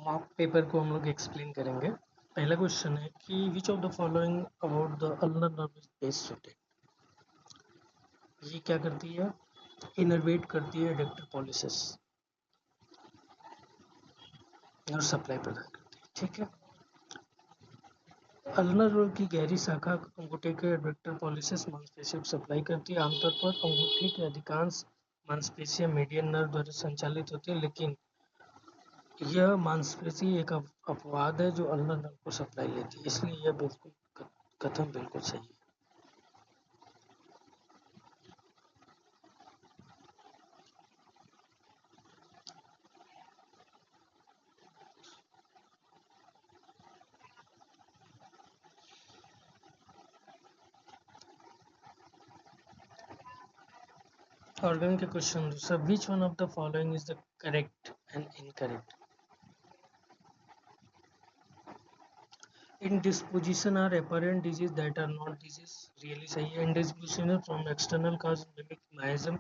Mock paper को हम लोग एक्सप्लेन करेंगे। पहला क्वेश्चन है कि विच of the following about the ulnar nerve is best suited. ये क्या करती है? इनर्वेट करती है एडेक्टर पॉलिसिस और सप्लाई प्रदान करती है। ठीक है। अल्नर नर्व की गहरी शाखा अंगूठे के एडेक्टर पॉलिसिस मांसपेशियों को सप्लाई करती है। आमतौर पर अंगूठे की अधिकांश मांसपेशियां मीडियन नर्व द्वारा संचालित होती है, लेकिन यह मांसपेशी एक अपवाद है जो अल्नर नर्व को सप्लाई लेती है, इसलिए यह बिल्कुल कथन बिल्कुल सही है। ऑर्गन के क्वेश्चन दूसरा, which one of the following is the correct and incorrect. Indisposition are apparent disease that are not disease, really सही है। Indisposition from external cause mimic miasm,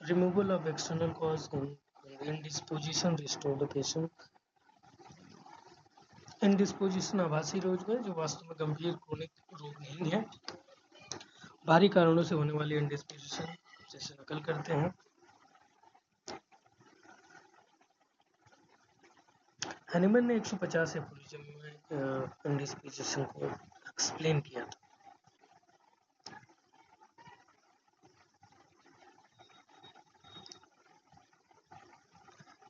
removal of external cause in indisposition restore the patient। Indisposition आभासी रोग है जो वास्तव में गंभीर chronic रोग नहीं है। बाहरी कारणों से होने वाली इंडिस्पोजिशन जैसे नकल करते हैं। हैनीमैन ने 150 एपोलिज्म में इंडिस्पोजिशन को एक्सप्लेन किया था।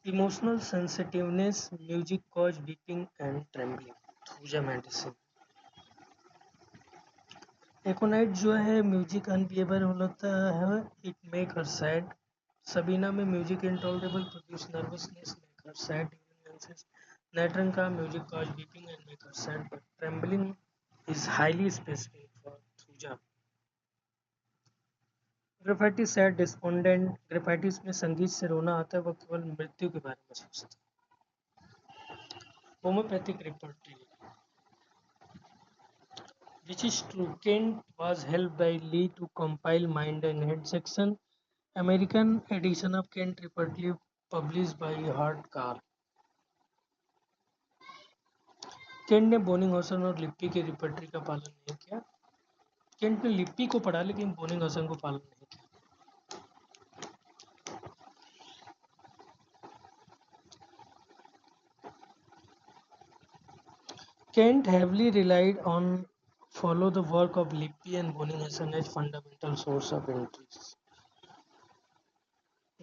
Emotional sensitiveness music cause weeping and trembling, thuja medicine. Aconite जो है म्यूजिक अनबिहेवियर होता है, it make her sad. Sabina में music intolerable produce nervousness make her sad during. नाइट्रन का music cause weeping and make her sad but trembling is highly specific for thuja. Graphites sad despondent, graphites में संगीत से रोना आता है, वह केवल मृत्यु के बारे में सोचता है। Homeopathic repertory which is true. Kent was helped by Lee to compile Mind and Head section. American edition of Kent repertory published by Hart Carr. Kent ने बोनिंगहॉसन और लिप्पी के रिपर्टरी का पालन नहीं किया। केंट ने लिप्पी को पढ़ा लेकिन बोनिंगहॉसन को पालन नहीं किया। Kent heavily relied on follow the work of Lippi and Boninghausen as fundamental source of entries.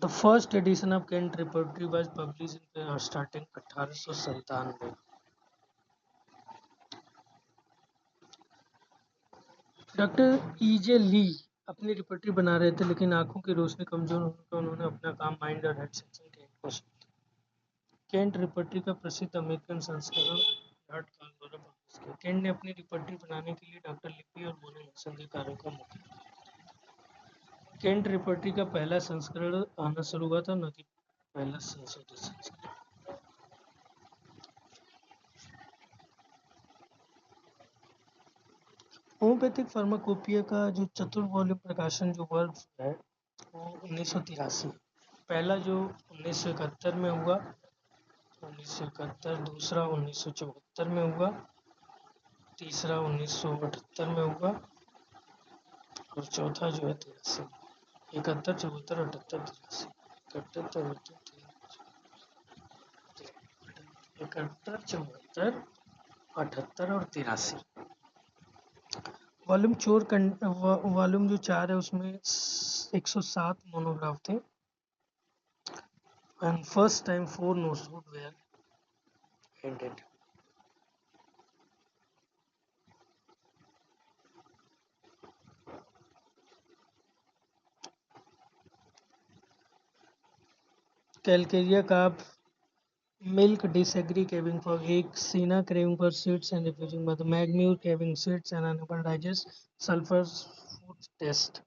The first edition of Kent repertory was published in starting 1897। Doctor E J Lee अपनी repertory बना रहे थे, लेकिन आंखों की रोशनी कमजोर होने पर उन्होंने अपना काम माइंड और हेड सेक्शन केंट को सौंप दिया। केंट रिपर्टरी का प्रसिद्ध अमेरिकन संस्करण हार्ट कार्ल द्वारा पब्लिश किया। केंट ने अपनी रिपर्टरी बनाने के लिए डॉक्टर लिप्पी और बोनिंगहॉसन के कार्यों का मुख्य किया। केंट रिपर्टरी का पहला संस्करण आना शुरू हुआ था, न कि पहला संशोधित संस्करण। होम्योपैथिक फार्माकोपिया का जो चतुर्थ वॉल्यूम प्रकाशन जो वर्ग है वो 1983। पहला जो 1971 में हुआ, 1971, दूसरा 1974 में हुआ, तीसरा 1978 में हुआ और चौथा जो है 83। 71, 74, 78, 83। 71, 74, 78 और 83। वॉल्यूम जो 4 है उसमें 107 मोनोग्राफ थे and first time 4 notes were ended। Calcarea carb milk disagree craving for eggs, Sina craving for seeds and refusing mother, Magmure craving seeds and unable digest, sulfur food test।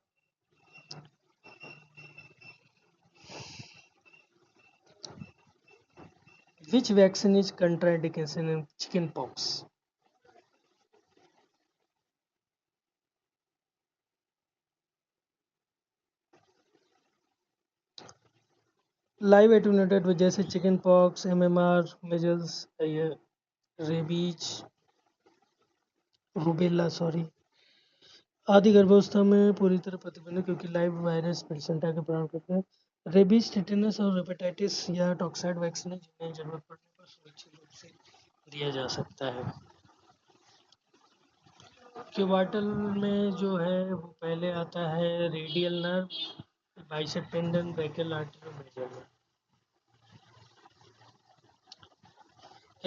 Which vaccine is contraindication in chicken pox? Live attenuated वजह से chicken pox, MMR, measles, rabies, rubella आदि गर्भावस्था में पूरी तरह प्रतिबंधित क्योंकि live virus placenta के प्रदान करते हैं। रेबीज, टिटेनस और हेपेटाइटिस या टॉक्साइड वैक्सीन है जिन्हें जरूरत पड़ने पर सुरक्षित रूप से दिया जा सकता है। क्यूबाटल में जो है वो पहले आता है radial nerve, biceps tendon, brachial artery और major nerve.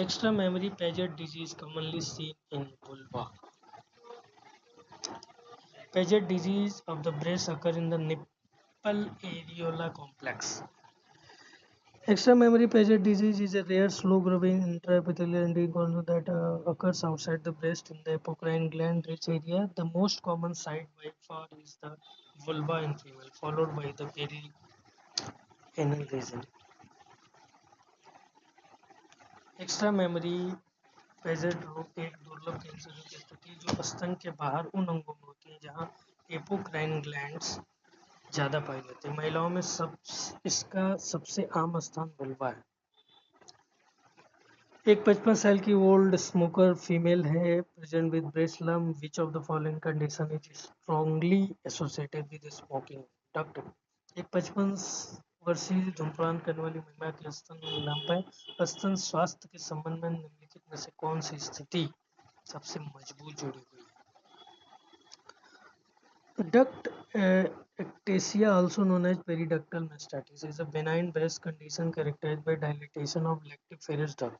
Extra memory Paget disease commonly seen in vulva. Paget disease of the breast occur in the nipple areola complex. Extra memory Paget disease is a rare, slow-growing intraepithelial endogonal that occurs outside the breast in the apocrine gland-rich area. The most common site by far is the vulva in female, followed by the perianal region. Extra memory Paget रोग एक दुर्लभ cancer की स्थिति जो स्तन के बाहर उन अंगों में होती है जहां एपोक्राइन ग्लैंड्स ज़्यादा पाए जाते हैं। महिलाओं में इसका सबसे आम स्थान वल्वा है। एक 55 साल की ओल्ड स्मोकर फीमेल है present with breast lump. Which of the following condition is strongly associated with smoking? Doctor, एक 55 वर्षीय धूम्रपान करने वाली महिला के स्तन में लंप है। स्तन स्वास्थ्य के संबंध में निम्नलिखित में से कौन सी स्थिति सबसे मजबूत जुड़ी हुई है? Duct ectasia, also known as periductal mastitis, is a benign breast condition characterized by dilatation of lactiferous duct.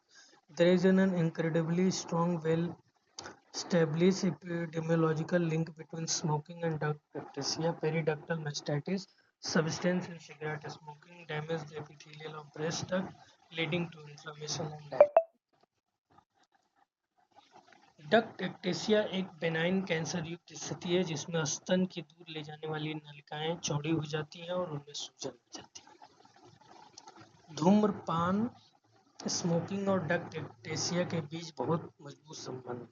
There is an incredibly strong, well-established epidemiological link between smoking and duct ectasia. Periductal mastitis, substance in cigarette smoking, damage the epithelial of breast duct, leading to inflammation and damage. Duct ectasia एक benign cancer युक्त स्थिति है जिसमें स्तन की दूर ले जाने वाली नलिकाएं चौड़ी हो जाती हैं और उनमें सूजन हो जाती है। धूम्रपान, स्मोकिंग और डक्ट एक्टेसिया के बीच बहुत मजबूत संबंध है।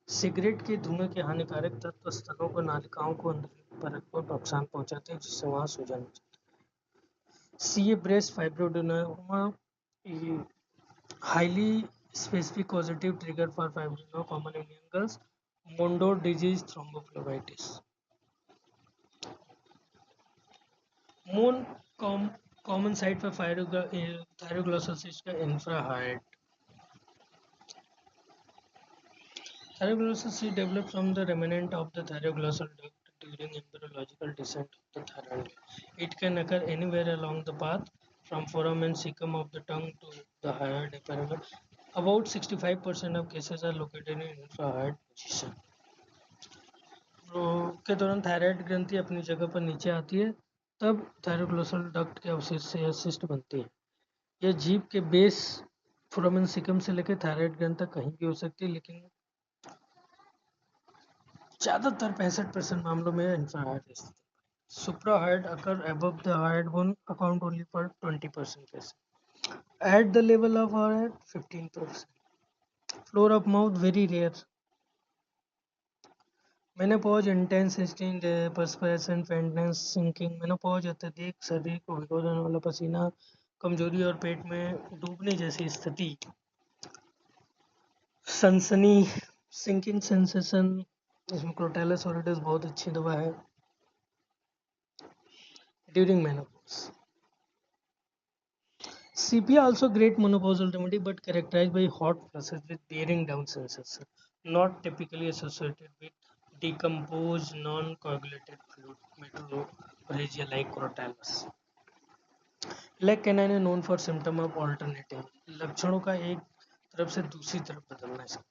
सिगरेट के धुएं के हानिकारक तत्व स्तनों को नालिकाओं को अंदरूनी परत को नुकसान पहुंचाते हैं जिससे वहां सूजन हो जाती है। CA breast fibroadenoma, highly specific causative trigger for fibrinogen common in young girls. Mondor disease, thrombophlebitis. Moon common site for thyroglossus का infraheart. Thyroglossus is developed from the remnant of the thyroglossal duct during embryological descent of the thyroid. It can occur anywhere along the path from foramen cecum of the tongue to the hyoid epiphyseal. About 65% of cases are located in infraheart position. के दौरान thyroid ग्रंथि अपनी जगह पर नीचे आती है तब थायरोग्लोसल डक्ट के अवशेष से यह सिस्ट बनती है। यह जीभ के बेस फोरामेन सिकम से लेकर थायराइड ग्रंथि तक कहीं भी हो सकती है लेकिन ज़्यादातर 65% मामलों में इंफ्राहार्ट स्थिति। सुप्राहार्ट अकर above the heart bone account only for 20% cases. At the level of heart 15%. Floor of mouth very rare. Menopause, intense हिस्टीन, पर्सपिरेशन, फेंटनेस, सिंकिंग। मेनोपॉज अत्यधिक शरीर को भिगो देने वाला पसीना, कमजोरी और पेट में डूबने जैसी स्थिति, सनसनी, सिंकिंग सेंसेशन। इसमें क्रोटैलस ओरिडस बहुत अच्छी दवा है during menopause. CP also great menopausal remedy but characterized by hot flushes with bearing down sensation, not typically associated with decomposed non-coagulated fluid metrorrhagia like crotalus. Leg canine is known for symptom of alternative लक्षणों का एक तरफ से दूसरी तरफ बदलना है।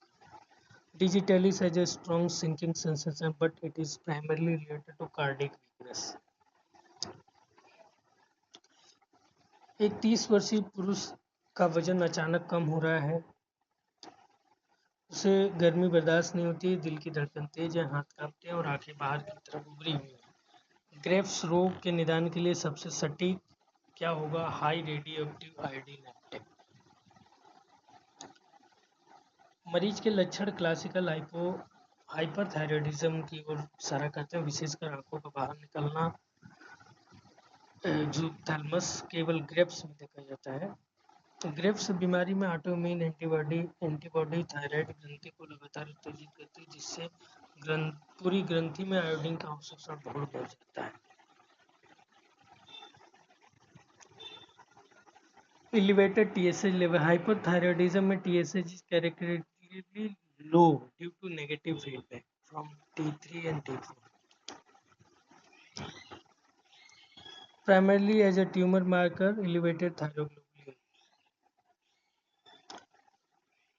Digitalis has a strong sinking sensation but it is primarily related to cardiac weakness. एक 30 वर्षीय पुरुष का वजन अचानक कम हो रहा है, उसे गर्मी बर्दाश्त नहीं होती, दिल की धड़कन तेज है, हाथ कांपते हैं और आंखें बाहर की तरफ उभरी हुई हैं। ग्रेव्स रोग के निदान के लिए सबसे सटीक क्या होगा? High radioactive iodine active. मरीज के लक्षण क्लासिकल हाइपरथायरॉयडिज्म की ओर इशारा करते हैं, विशेषकर आंखों का बाहर निकलना, जो थैलमस केवल ग्रेप्स में देखा जाता है। ग्रेव्स बीमारी में ऑटोइम्यून एंटीबॉडी थायराइड ग्रंथि को लगातार उत्तेजित करती है, जिससे पूरी ग्रंथि में आयोडीन का अवशोषण बहुत बढ़ जाता है। Elevated TSH level hyperthyroidism में TSH is characteristically low due to negative feedback from T3 and T4, primarily as a tumor marker. Elevated thyroglobulin,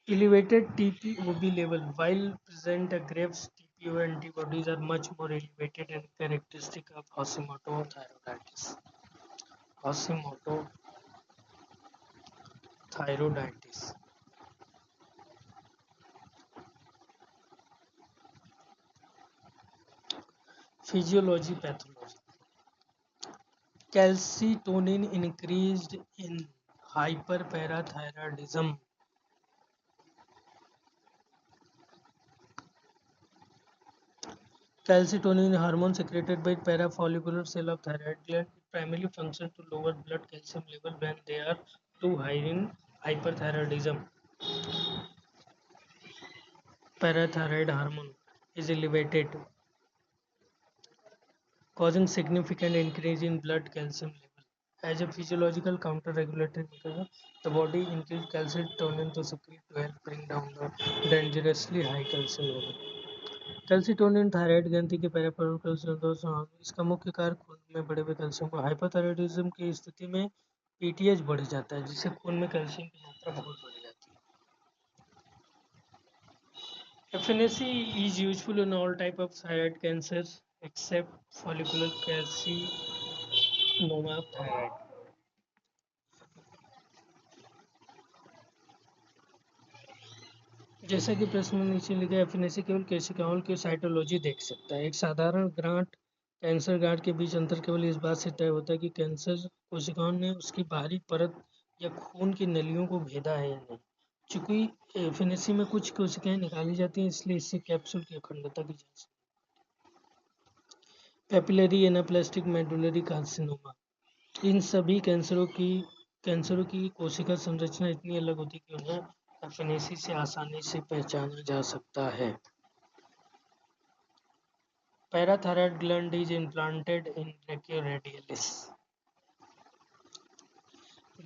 elevated TPOB level, while present at Graves, TPO antibodies are much more elevated and characteristic of Hashimoto thyroiditis. Hashimoto thyroiditis. Physiology, pathology. Calcitonin increased in hyperparathyroidism. Calcitonin hormone secreted by parafollicular cell of thyroid gland. It primarily functions to lower blood calcium level when they are too high in hyperthyroidism. Parathyroid hormone is elevated, causing significant increase in blood calcium level. As a physiological counter-regulatory mechanism, the body increases calcitonin to secrete to help bring down the dangerously high calcium level. Calcitonin thyroid ग्रंथि के parafollicular, इसका मुख्य कार्य खून में बढ़े हुए calcium को, हाइपोथायराइडिज्म की स्थिति में पीटीएच बढ़ जाता है, जिससे खून में कैल्शियम की मात्रा बहुत बढ़ जाती है। FNAC is useful in all type of thyroid cancers except follicular carcinoma of thyroid. जैसा कि प्रश्न में नीचे लिखा है, एफएनएसी केवल कोशिकाओं की साइटोलॉजी देख सकता है। एक साधारण गांठ कैंसर गांठ के बीच अंतर केवल इस बात से तय होता है कि कैंसर कोशिकाओं ने उसकी बाहरी परत या खून की नलियों को भेदा है या नहीं। चूंकि एफएनएसी में कुछ कोशिकाएं निकाली जाती हैं, इसलिए इससे कैप्सूल की अखंडता की जांच। पेपिलरी एनाप्लास्टिक मेडुलरी कार्सिनोमा, इन सभी कैंसरों की कोशिका संरचना इतनी अलग होती है कि उन्हें एफएनएसी से आसानी से पहचाना जा सकता है। Parathyroid gland is implanted in brachioradialis.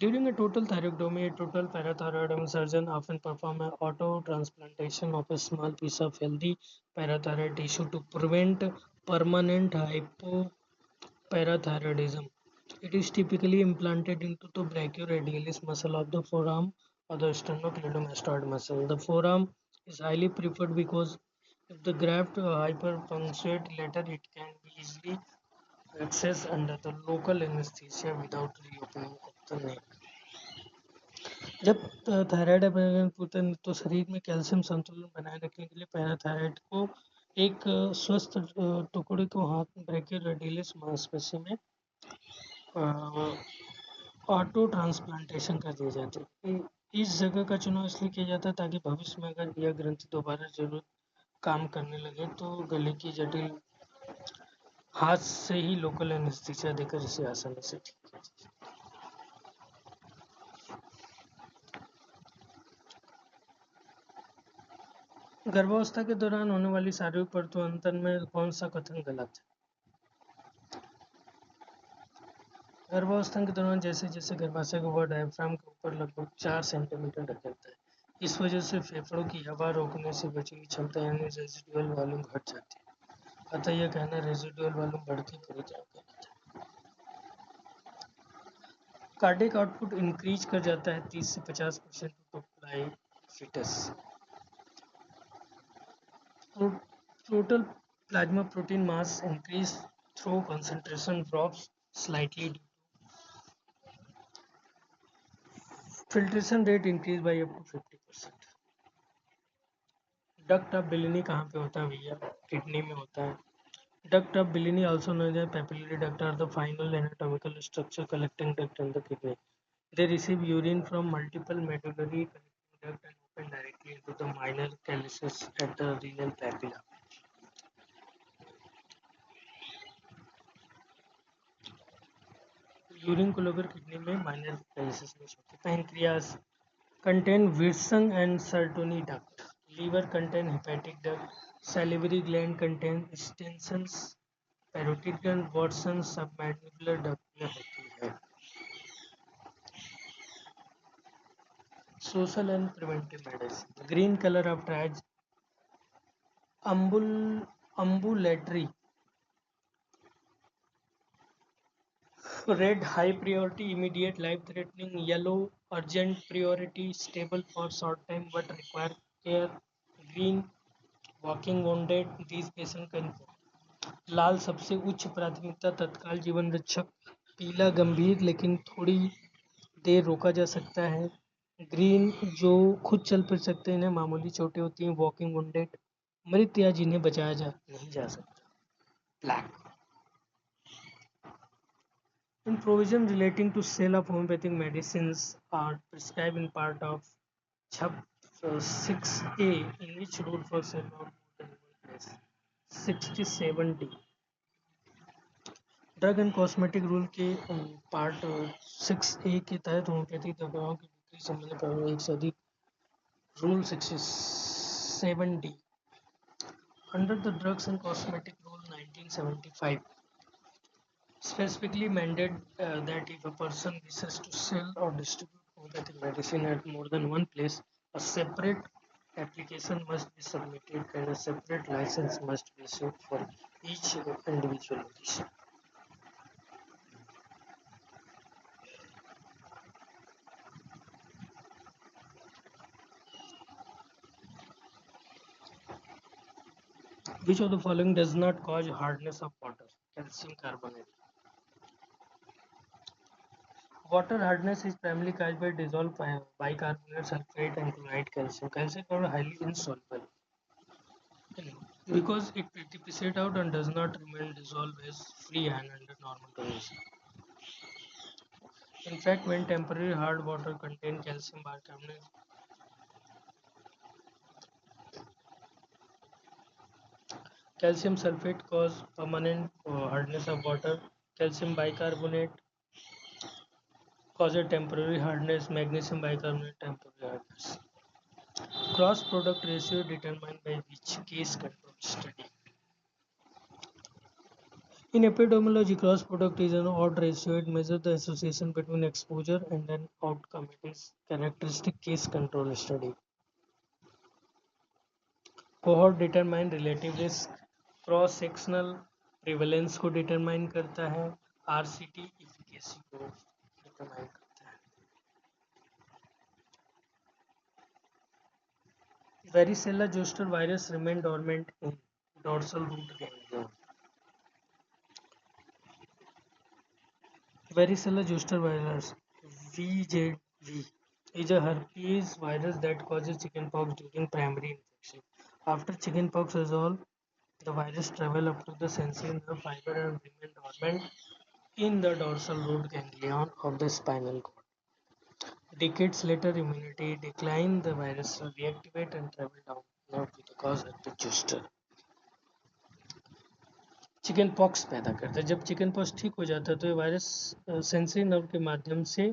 During a total thyroidectomy, a total parathyroidism surgeon often performs an auto-transplantation of a small piece of healthy parathyroid tissue to prevent permanent hypoparathyroidism. It is typically implanted into the brachioradialis muscle of the forearm or the sternocleidomastoid muscle. The forearm is highly preferred because if the graft hyperpunctuates later, it can be easily accessed under the local anesthesia without reopening of the neck. जब thyroid होता है तो शरीर में calcium संतुलन बनाए रखने के लिए पैराथायराइड को एक स्वस्थ टुकड़े को हाथ ब्रैकियोरेडियलिस मांसपेशी में ऑटो ट्रांसप्लांटेशन कर दिए जाते हैं। इस जगह का चुनाव इसलिए किया जाता है ताकि भविष्य में अगर यह ग्रंथि दोबारा जरूरत काम करने लगे तो गले की जटिल हाथ से ही लोकल एनेस्थीसिया देकर इसे आसानी से ठीक किया जा सकता है। गर्भावस्था के दौरान होने वाली शारीरिक परिवर्तन में कौन सा कथन गलत है? गर्भावस्था के दौरान जैसे जैसे गर्भाशय का ऊपर डायफ्राम के ऊपर लगभग 4 सेंटीमीटर ढकेलता है, इस वजह से फेफड़ों की हवा रोकने से बचने की क्षमता यानी रेजिडुअल वॉल्यूम घट जाती है। अतः यह कहना रेजिडुअल वॉल्यूम बढ़ती पूरी तरह गलत है। कार्डिक आउटपुट इंक्रीज कर जाता है 30 से 50% to fly fits. Total plasma protein mass increase through concentration drops slightly due to filtration rate increase by up to 50%. Duct of Bellini कहाँ पे होता है भैया? किडनी में होता है। Duct of Bellini also known as papillary duct are the final anatomical structure collecting duct in the kidney. They receive urine from multiple medullary collecting duct and open directly into the minor calyces at the renal papilla. Urine को लेकर kidney में minor resistance होती है। Pancreas contain Wirsung and Sertoli duct. Liver contain hepatic duct. Salivary gland contain extensors. Parotid gland Watson submandibular duct में होती है. Social and preventive medicine. Green color of triage ambulatory. Red high priority immediate life threatening. Yellow urgent priority stable for short time but require care. Green walking wounded. These patient can लाल सबसे उच्च प्राथमिकता तत्काल जीवन रक्षक. पीला गंभीर लेकिन थोड़ी देर रोका जा सकता है. ग्रीन जो खुद चल फिर सकते हैं, इन्हें मामूली चोटें होती हैं. वॉकिंग वुंडेड मृत या जिन्हें बचाया जा नहीं जा सकता. Black in provision relating to sale of homeopathic medicines are prescribed in part of Chap 6A in which rule for sale of more than one place. 67D drug and cosmetic rule के part 6A के तहत homeopathic दवाओं की बिक्री संबंधी प्रावधान एक से अधिक. Rule 67D under the drugs and cosmetic rule 1975 specifically mandate that if a person wishes to sell or distribute homeopathic medicine at more than one place, a separate application must be submitted and a separate license must be issued for each individual location. Which of the following does not cause hardness of water? Calcium carbonate. Water hardness is primarily caused by dissolved bicarbonate, sulfate, and chloride calcium. Calcium carbonate are highly insoluble because it precipitate out and does not remain dissolved as free ion under normal conditions. In fact, when temporary hard water contain calcium bicarbonate, calcium sulfate cause permanent hardness of water. Calcium bicarbonate causes temporary hardness. Magnesium bicarbonate temporary hardness. Cross product ratio determined by which case control study? In epidemiology, cross product is an odd ratio. It measures the association between exposure and an outcome. It is characteristic case control study. Cohort determine relative risk. Cross sectional prevalence को determine करता है. RCT efficacy को determine करता है. Varicella zoster virus remain dormant in dorsal root ganglion. Varicella zoster virus (VZV) is a herpes virus that causes chickenpox during primary infection. After chickenpox resolves, the virus travels up to the sensory nerve fiber and remain dormant in the dorsal root ganglion of the spinal cord. Decades later, immunity declines, the virus will reactivate and travel down nerve to the cause herpes zoster. Chicken pox पैदा करता है. जब chicken pox ठीक हो जाता है तो ये वायरस सेंसरी नर्व के माध्यम से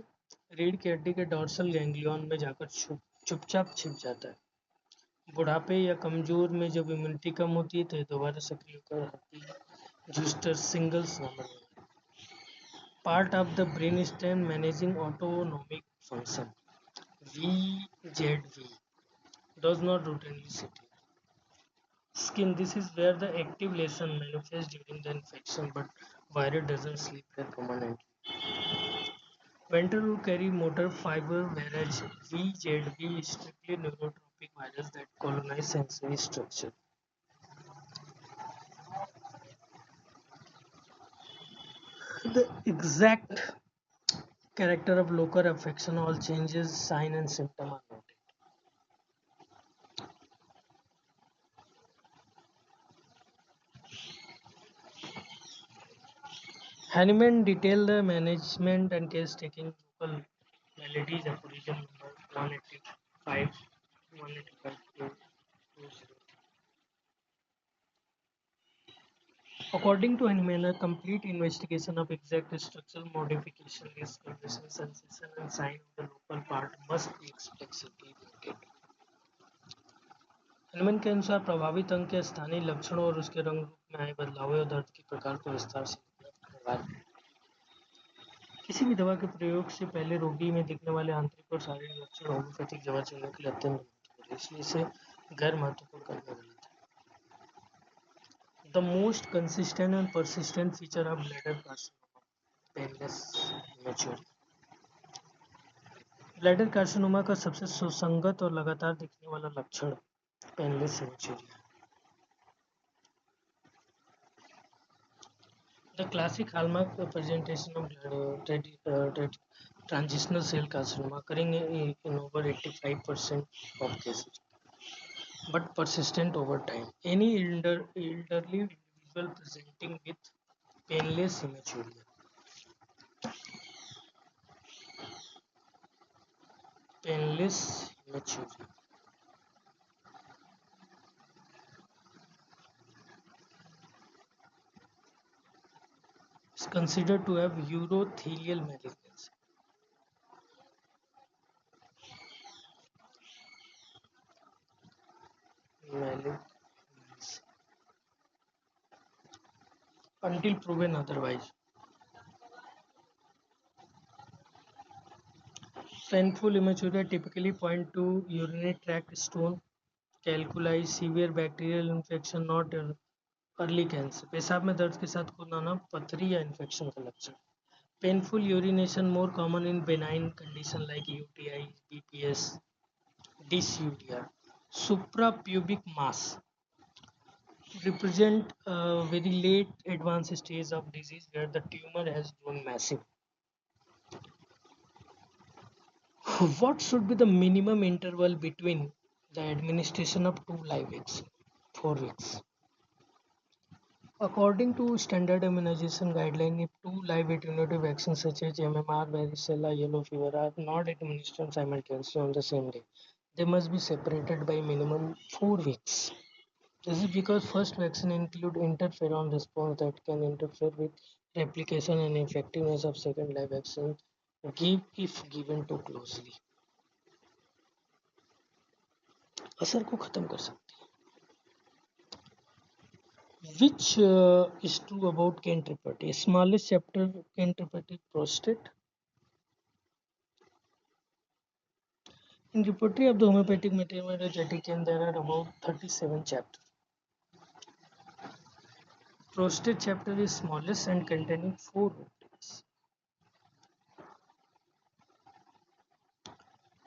रीढ़ की हड्डी के डॉर्सल गैंग्लियन में जाकर चुपचाप छिप जाता है. बुढ़ापे या कमजोर में जब इम्यूनिटी कम होती है तो ये दोबारा सक्रिय होकर herpes zoster सिंगल्स नामक part of the brain stem managing autonomic function VZV does not routinely sit. Skin. This is where the active lesion manifests during the infection, but virus doesn't sleep there permanently. Ventral carry motor fiber, whereas VZV is strictly neurotropic virus that colonize sensory structure. The exact character of local affection, all changes, sign and symptom are noted. Hahnemann detailed the management and case taking local maladies, aphorism number 185, 185 to 20. According to Hahnemann, a complete investigation of exact structural modification, discoloration, sensation, and sign of the local part must be explicitly noted. Hanuman के अनुसार प्रभावित अंग के स्थानीय लक्षणों और उसके रंग रूप में आए बदलावों और दर्द के प्रकार को विस्तार से करवाएं। किसी भी दवा के प्रयोग से पहले रोगी में दिखने वाले आंतरिक और शारीरिक लक्षण होम्योपैथिक दवा चुनने के लिए अत्यंत महत्वपूर्ण है, इसलिए इसे गैर महत्वपूर्ण करना गलत है। The most consistent and persistent feature of bladder carcinoma, painless hematuria. Bladder carcinoma का सबसे सुसंगत और लगातार दिखने वाला लक्षण पेनलेस हेमेचूरिया है। The classic hallmark presentation of transitional cell carcinoma occurring in over 85% of cases, but persistent over time. Any elderly individual presenting with painless hematuria is considered to have urothelial malignancy. Until proven otherwise. Painful hematuria typically point to urinary tract stone, calculi, severe bacterial infection, not early cancer. पेशाब में दर्द के साथ खून आना पथरी या infection का लक्षण. Painful urination more common in benign condition like UTI, BPS, dysuria. Suprapubic mass represent a very late advanced stage of disease where the tumor has grown massive. What should be the minimum interval between the administration of 2 live vaccines? 4 weeks. According to standard immunization guideline, if 2 live attenuated vaccines such as MMR, varicella, yellow fever are not administered simultaneously on the same day, they must be separated by minimum 4 weeks. This is because first vaccine include interferon response that can interfere with replication and effectiveness of second live vaccine if given too closely. असर को खत्म कर सकती है. Which is true about Kent Reperty? Smallest chapter Kent Reperty prostate. In Repertory of the homeopathic material there are about 37 chapters. Prostate chapter is smallest and containing 4 rubrics.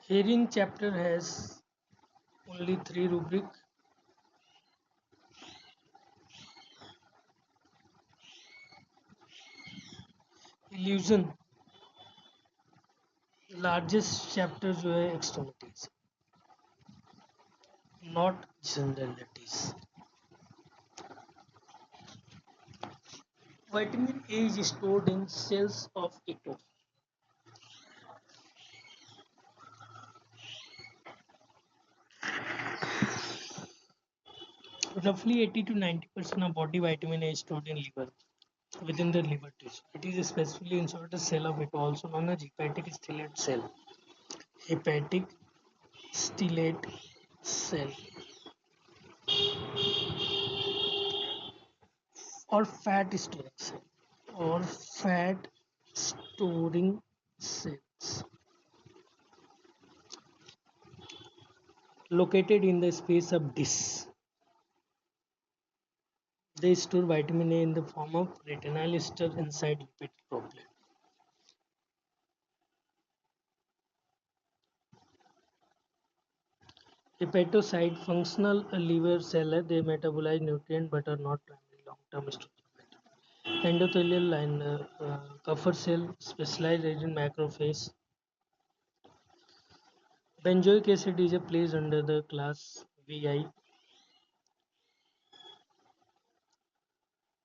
Hearing chapter has only 3 rubrics. Illusion largest chapter जो है extremities, not generalities. Vitamin A is stored in cells of Ito. Roughly 80 to 90% of body vitamin A is stored in liver, within the liver tissue. It is specifically inside the cell of Ito, also known as hepatic stellate cell. Hepatic stellate cell or fat storing cell or fat storing cells located in the space of disc. They store vitamin A in the form of retinal ester inside lipid propellant. Hepatocyte functional liver cell है, they metabolize nutrient but are not primary long-term storage. Endothelial line Kupffer cell specialized in macrophage. Benzoic acid is a placed under the class VI.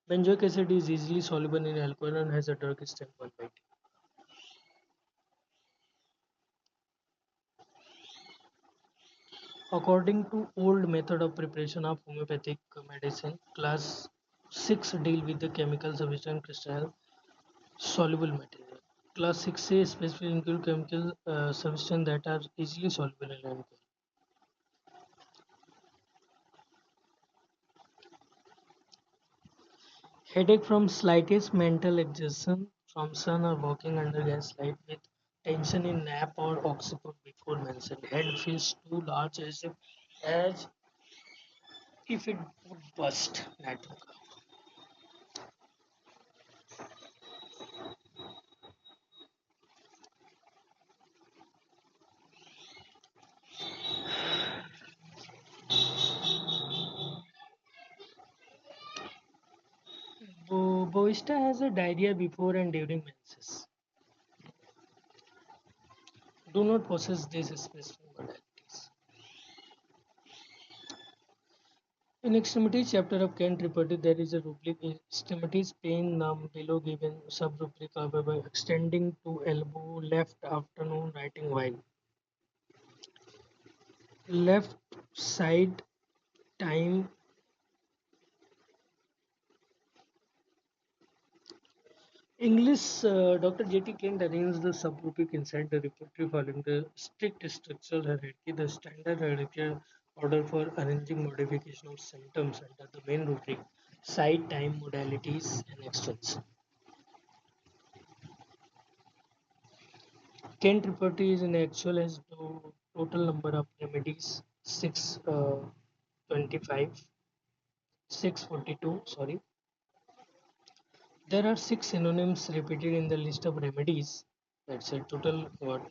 Benzoic acid is easily soluble in alcohol and has a drug stamp 1/T. According to old method of preparation of homeopathic medicine, class 6 deal with the chemical substance crystal soluble material. Class 6A specifically include chemical substances that are easily soluble in alcohol. Headache from slightest mental exertion from sun or walking under gaslight with tension in nape or occiput before mentioned. Head feels too large as if it would burst. Natural. Boista has a diarrhea before and during menses. Do not possess these specific modalities. In extremities chapter of Kent reported there is a rubric extremities pain numb below given subrubric however extending to elbow left afternoon writing while left side time English Dr. J.T. Kent arranged the subrubric inside the repertory following the strict structural hierarchy, the standard hierarchical order for arranging modification of symptoms under the main rubric, side, time, modalities, and extents. Kent repertory is in actual as the total number of remedies 625, 642, sorry. There are 6 synonyms repeated in the list of remedies. That's a total what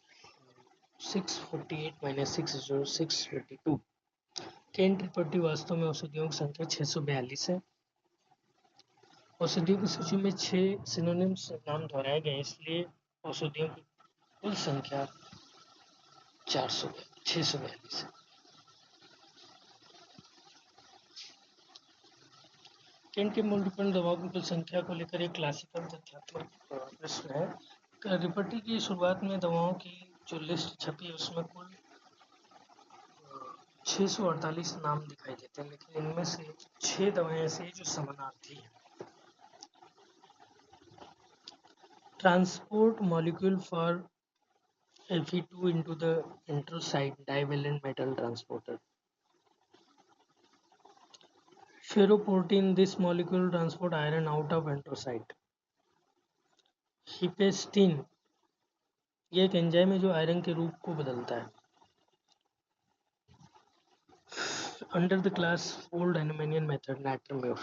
648 minus 6 is 642. Kent रिपर्टी वास्तव में औषधियों की संख्या 642 है औषधियों की सूची में 6 सिनोनिम्स नाम दोहराए गए इसलिए औषधियों की कुल संख्या 642 है केंट के मूल रिपोर्ट दवाओं की कुल संख्या को लेकर एक क्लासिकल तथ्यात्मक प्रश्न है रिपर्टी की शुरुआत में दवाओं की जो लिस्ट छपी है उसमें कुल 648 नाम दिखाई देते हैं लेकिन इनमें से 6 दवाएं ऐसी हैं जो समानार्थी हैं transport molecule for Fe2 into the anthracite divalent metal transporter. Ferroportin, this molecule transport iron out of anthracite. Hepestin, ये एक एंजाइम है जो आयरन के रूप को बदलता है. Under the class fold Hahnemannian method, Natriumur.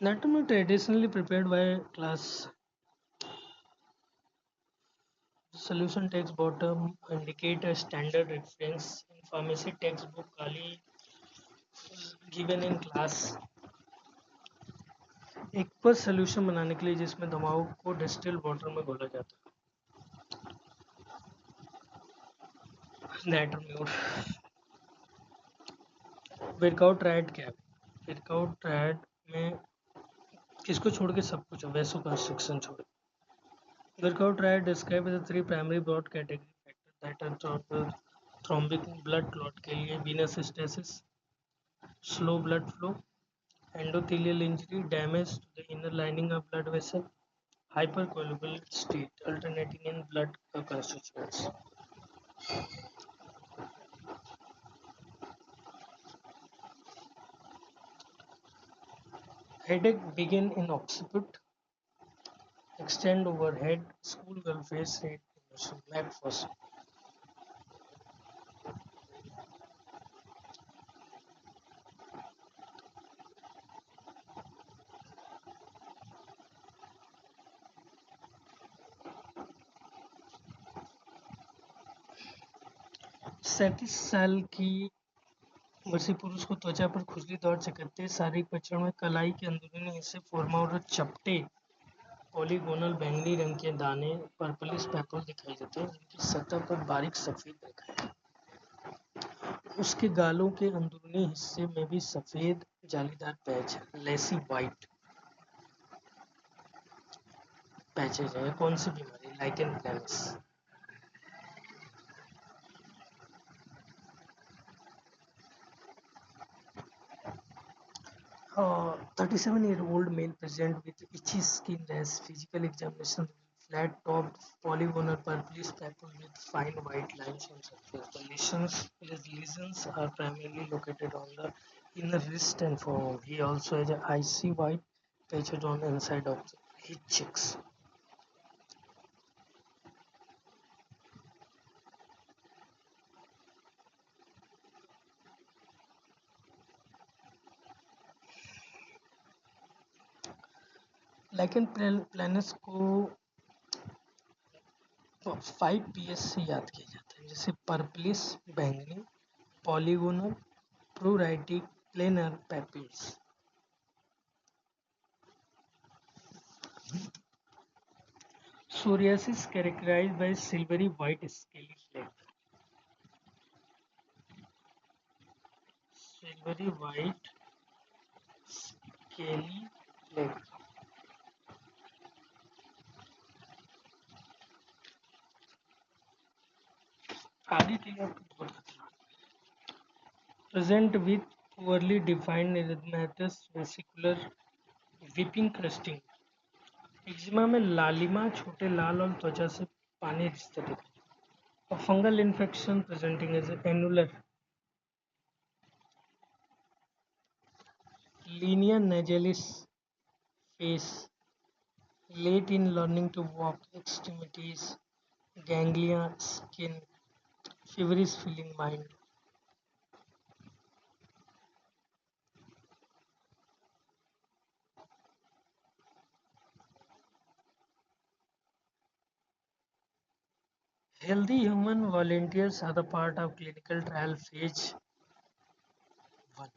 Natriumur traditionally prepared by class. The solution text bottom indicate a standard reference in pharmacy textbook Kali given in class. Aqueous solution बनाने के लिए जिसमें दवाओं को डिस्टिल वाटर में घोला जाता है नाइट्रोम्यूर वर्कआउट ट्रायड क्या है वर्कआउट ट्रायड में किसको छोड़ के सब कुछ है वैसो कंस्ट्रक्शन छोड़ workout triad describe the 3 primary broad category factor that are thrombic blood clot के लिए venous stasis slow blood flow endothelial injury damage to the inner lining of blood vessel hypercoagulable state alternating in blood constituents headache begin in occiput extend over head schoolgirl face rate emotion McPherson सैंतीस साल की वर्षीय पुरुष को त्वचा पर खुजली दौड़ चकत्ते शारीरिक परीक्षण में कलाई के अंदरूनी हिस्से फोर्मा और चपटे पॉलीगोनल बैंगनी रंग के दाने पर्पलिश पैपल दिखाई देते हैं जिनकी सतह पर बारीक सफेद रेखा है उसके गालों के अंदरूनी हिस्से में भी सफेद जालीदार पैच है लेसी वाइट पैचेज है, कौन सी बीमारी, lichen प्लानस। 37-year-old male present with itchy skin rash, physical examination, flat topped polygonal purplish papule with fine white lines on surface. Lesions are primarily located on the inner wrist and forearm. He also has a icy white patches on the inside of his cheeks. Lichen प्लानस को 5 PS से याद किया जाता है, जैसे purplish बैंगनी, polygonal, pruritic, planar, papules. Psoriasis characterized by silvery white scaly flake. Silvery white scaly flake. आगे के लिए आपको present with poorly defined erythematous vesicular weeping crusting. Eczema में लालिमा, छोटे लाल और त्वचा से पानी रिश्ते दिखाई। A fungal infection presenting as annular linea nasalis face, late in learning to walk, extremities, ganglia, skin, feverish feeling mind. Healthy human volunteers are the part of clinical trial phase 1.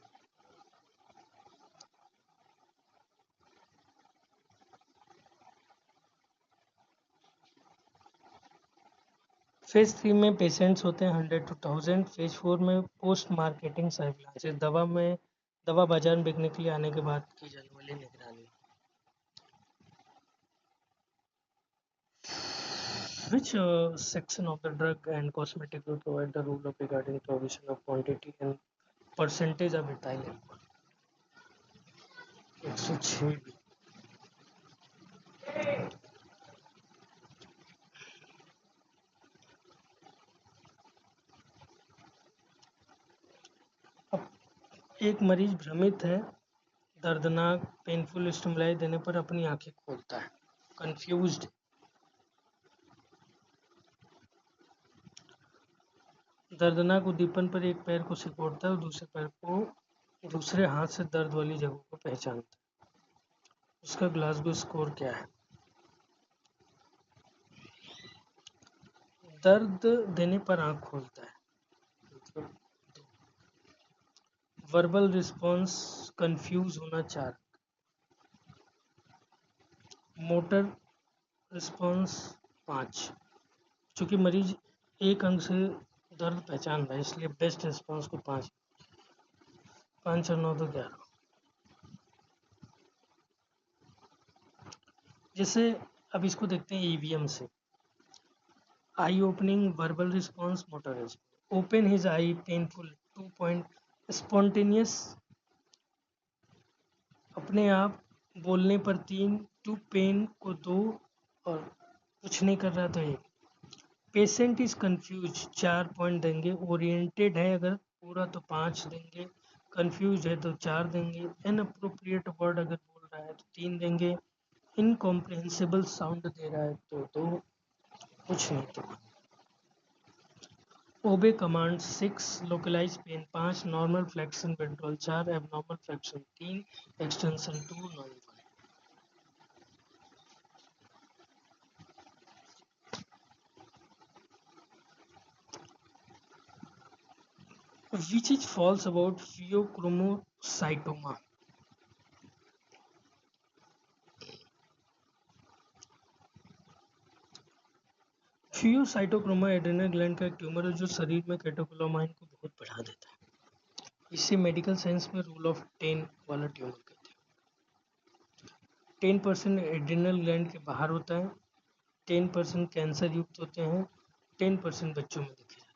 Phase 3 में patients होते हैं 100 to 1000। Phase 4 में post marketing surveillance, दवा बाजार में बिकने के लिए आने के बाद की जाने वाली निगरानी। Which section of the drug and cosmetic will provide the rule of regarding provision of quantity and percentage of ethyl alcohol? 106 भी। अब एक मरीज भ्रमित है, दर्दनाक पेनफुल स्टिमुलाई देने पर अपनी आंखें खोलता है, कंफ्यूज्ड। दर्दनाक उद्दीपन पर एक पैर को सिकोड़ता है और दूसरे पैर को दूसरे हाथ से दर्द वाली जगह को पहचानता है। उसका ग्लासगो स्कोर क्या है? दर्द देने पर आंख खोलता है। वर्बल रिस्पॉन्स कंफ्यूज होना 4। Motor response 5। चूंकि मरीज एक अंक से दर्द पहचान रहा है इसलिए बेस्ट रिस्पॉन्स को 5। 5 और 9 तो 11। जैसे अब इसको देखते हैं ईवीएम से। Eye opening, verbal response, motor response. Open his eye, painful, 2 point, spontaneous, अपने आप बोलने पर 3, टू पेन को 2 और कुछ नहीं कर रहा तो 1। पेशेंट इज कंफ्यूज, 4 पॉइंट देंगे। ओरिएंटेड है अगर पूरा तो 5 देंगे, कंफ्यूज है तो 4 देंगे। इनअप्रोप्रिएट वर्ड अगर बोल रहा है तो 3 देंगे। इनकॉम्प्रिहेंसिबल साउंड दे रहा है तो 2, कुछ नहीं तो 1। Obey command 6, localise pain 5, normal flexion withdrawal 4, abnormal flexion 3, extension 2, none 1। Which is false about pheochromocytoma? फियोसाइटोक्रोमा एड्रेनल ग्लैंड का एक ट्यूमर है जो शरीर में कैटेकोलामाइन को बहुत बढ़ा देता है। इसे मेडिकल साइंस में रूल ऑफ 10 वाला ट्यूमर कहते हैं। 10% एड्रिनल ग्लैंड के बाहर होता है, 10% कैंसर युक्त होते हैं, 10% बच्चों में देखे जाते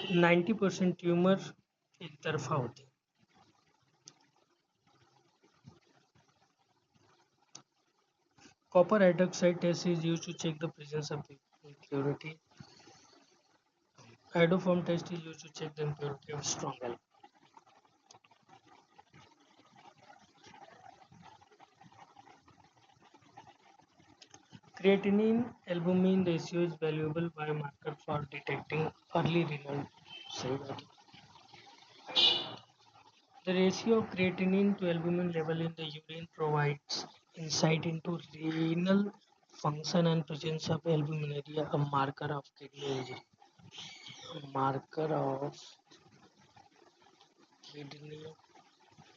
हैं। 90% ट्यूमर एक तरफा होते हैं। Copper hydroxide test is used to check the presence of impurity. Iodoform test is used to check the impurity of strong alcohol. Creatinine albumin ratio is valuable biomarker for detecting early renal cell death. The ratio of creatinine to albumin level in the urine provides insight into renal function and presence of albuminuria, a marker of kidney injury. A marker of kidney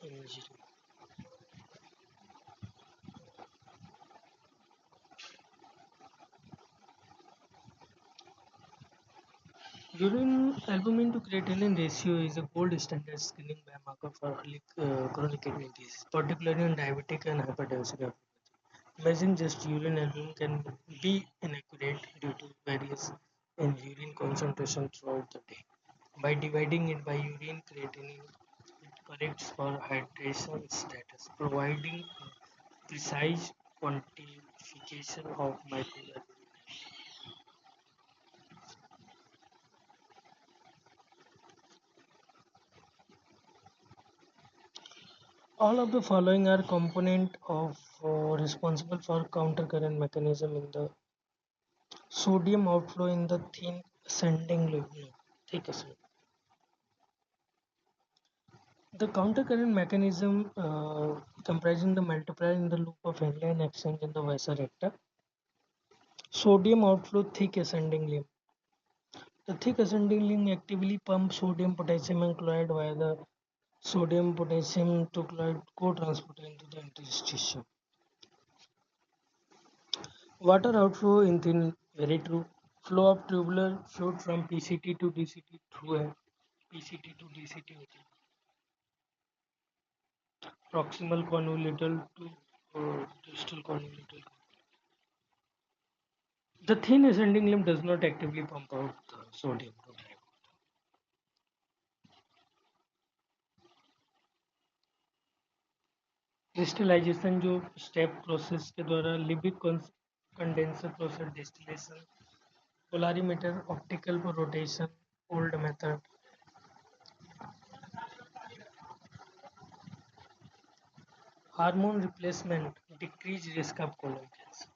injury. Urine albumin to creatinine ratio is a gold standard screening biomarker for early chronic kidney disease, particularly in diabetic and hypertensive. Measuring just urine albumin can be inaccurate due to various in urine concentration throughout the day. By dividing it by urine creatinine, it corrects for hydration status, providing precise quantification of microalbumin. All of the following are component of responsible for countercurrent mechanism in the sodium outflow in the thin ascending loop. No, thick ascending. The countercurrent mechanism comprising the multiplier in the loop of Henle and exchange in the vasa recta. Sodium outflow thick ascending limb. The thick ascending limb actively pumps sodium, potassium and chloride via the sodium potassium to chloride co-transporter into the interstitium. Water outflow in thin, very true. Flow of tubular fluid from PCT to DCT through a PCT to DCT proximal convolutal to distal convolutal. The thin ascending limb does not actively pump out the sodium to drive. Crystallisation जो step process के द्वारा lipid condenser process distillation polarimeter optical rotation old method hormone replacement decrease risk of colon cancer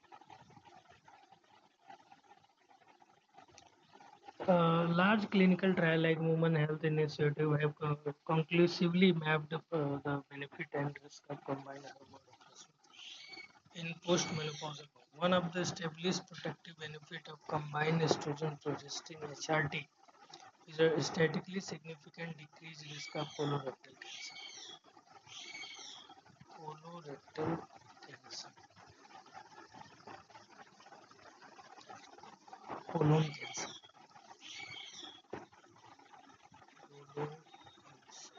large clinical trial like Women Health Initiative have conclusively mapped the benefit and risk of combined hormone replacement in postmenopausal women. One of the established protective benefit of combined estrogen progestin HRT is a statistically significant decreased risk of colorectal cancer. Colorectal cancer. Colon cancer. Colon cancer.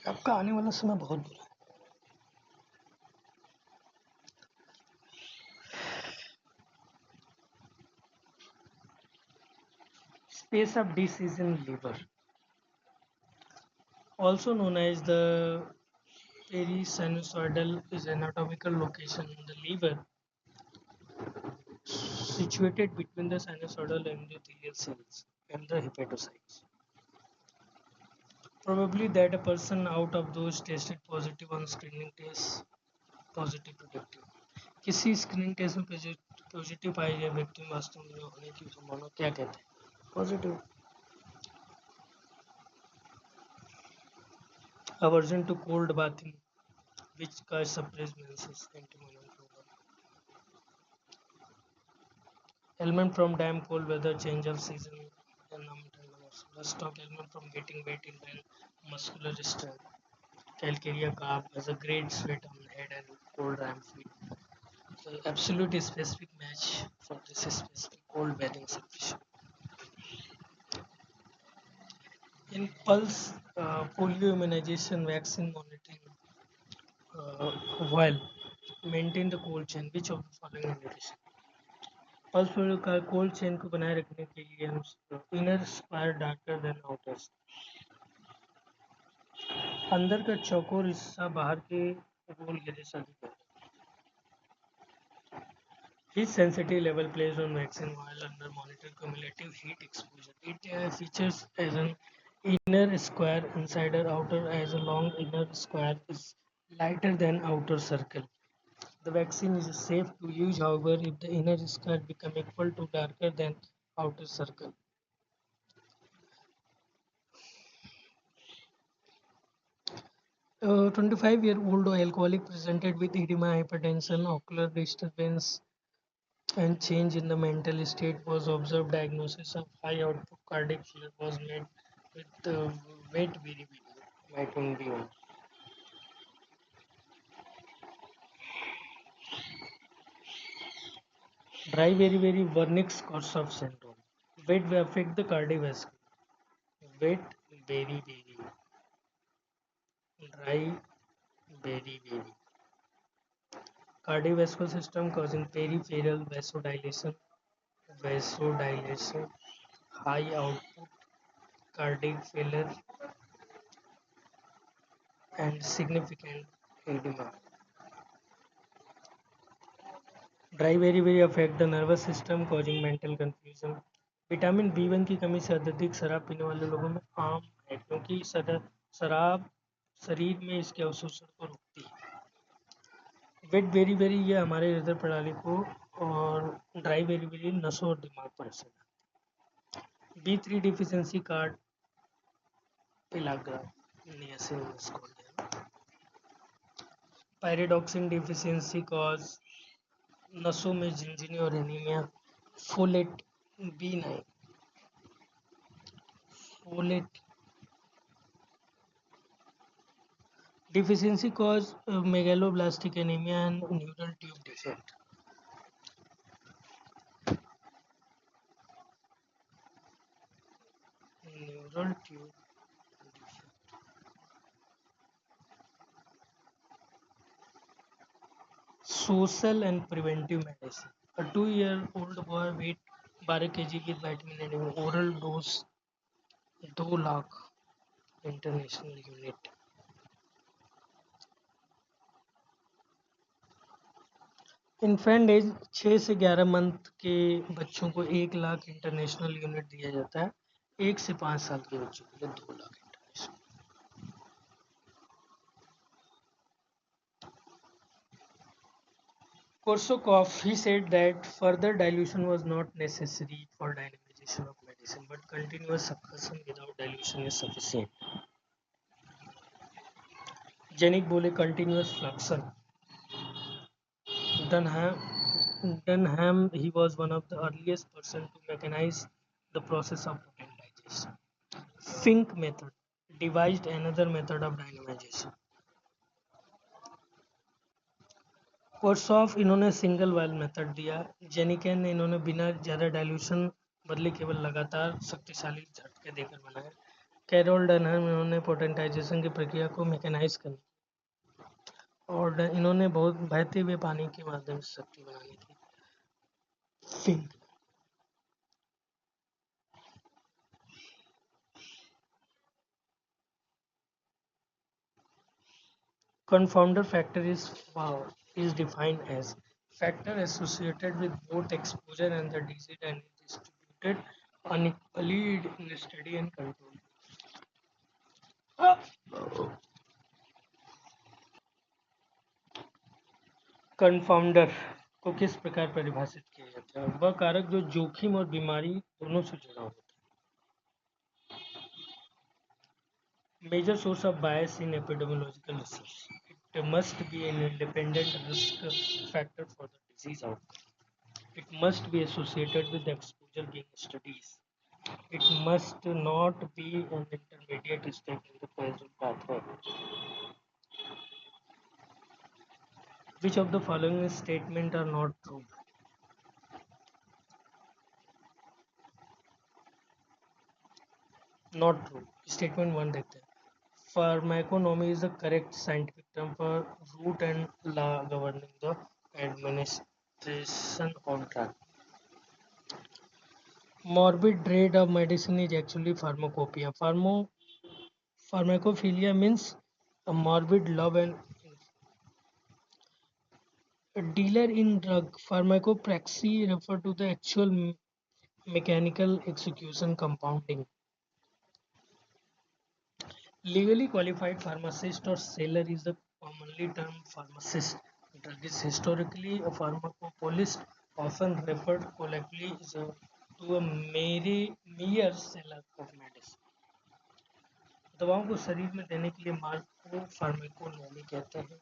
आपका आने वाला समय बहुत बुरा है. Space of disease in liver, also known as the perisinusoidal, is anatomical location in the liver situated between the sinusoidal endothelial cells and the hepatocytes. Probably that a person out of those tested positive on screening test positive productive किसी screening test में positive पाई गए व्यक्ति में वास्तव में होने की संभावना क्या कहते हैं positive aversion to cold bathing which cause suppressed menses antimonial program ailment from damp cold weather change of season let's talk ailment from getting wet in and muscular strain calcarea carb has a great sweat on head and cold ramp feet the absolute specific match for this specific cold weathering situation. In pulse polio immunization vaccine monitoring, uh, while maintain the cold chain, which of the following indication? Pulse polio का cold chain को बनाए रखने के लिए हम inner square darker then outers, अंदर का चौकोर हिस्सा बाहर के रोल के जैसा दिखता है. Heat sensitivity level placed on vaccine while under monitor cumulative heat exposure. It features as an inner square inside or outer as a long inner square is lighter than outer circle. The vaccine is safe to use, however, if the inner square become equal to darker than outer circle. 25-year-old alcoholic presented with edema, hypertension, ocular disturbance, and change in the mental state was observed. Diagnosis of high output cardiac failure was made with weight variability. Vitamin B1. Dry very Wernicke-Korsakoff syndrome. Weight will affect the cardiovascular. Weight very dry very cardiovascular system causing peripheral vasodilation, high output cardiac failure, and significant edema. Dry very affect the nervous system causing mental confusion. Vitamin B1 की कमी से अत्यधिक शराब पीने वाले लोगों में आम है, क्योंकि शराब शरीर में इसके अवशोषण को रोकती है. वेट वेरी ये हमारे हृदय प्रणाली को और ड्राई वेरी नसों और दिमाग पर असर डालती है. B3 deficiency card niacin pyridoxine deficiency cause नसों में झिनझिनी और anaemia. Folate B9 folate deficiency cause megaloblastic anemia and neural tube defect. Neural tube defect. Social and preventive medicine. A 2-year-old boy weight 12 kg with vitamin and oral dose 2 lakh international unit. Infant age 6 से 11 month के बच्चों को 1 lakh international unit दिया जाता है. 1 से 5 साल के बच्चों के लिए 2 lakh international. Korsakoff, he said that further dilution was not necessary for dynamization of medicine, but continuous succussion without dilution is sufficient. Janik बोले continuous fluxion. Dunham, he was one of the earliest person to mechanize the process of protein digestion. Fink method devised another method of dynamization. कोर्सॉफ इन्होंने single vial method दिया. जेनिकन ने इन्होंने बिना ज़्यादा dilution बदले केवल लगातार शक्तिशाली झटके देकर बनाया. कैरोल डनहम इन्होंने पोटेंटाइजेशन की प्रक्रिया को मैकेनाइज करने और इन्होंने बहुत बहते हुए पानी के माध्यम से शक्ति बनाने की. Fink confounder factor is defined as factor associated with both exposure and the disease and is distributed unequally in study and control. कंफाउंडर को किस प्रकार परिभाषित किया जाता है? वह कारक जो जोखिम और बीमारी दोनों से जुड़ा होता है. Major source of bias in epidemiological research. It must be an independent risk factor for the disease outcome. It must be associated with the exposure being studied. It must not be an intermediate step in the causal pathway. Which of the following statement are not true? Not true. Statement one देखते हैं. Pharmaconomy is the correct scientific term for root and law governing the administration of drug. Morbid dread of medicine is actually pharmacopoeia. Pharmacophilia means a morbid love and a dealer in drug. Pharmacopraxy refer to the actual mechanical execution compounding. Legally qualified pharmacist or seller is the commonly termed pharmacist. Drug is historically a pharmacopolist, often referred colloquially to a mere seller of medicine. दवाओं को शरीर में देने के लिए मार्ग को फार्माकोनोमी कहते हैं.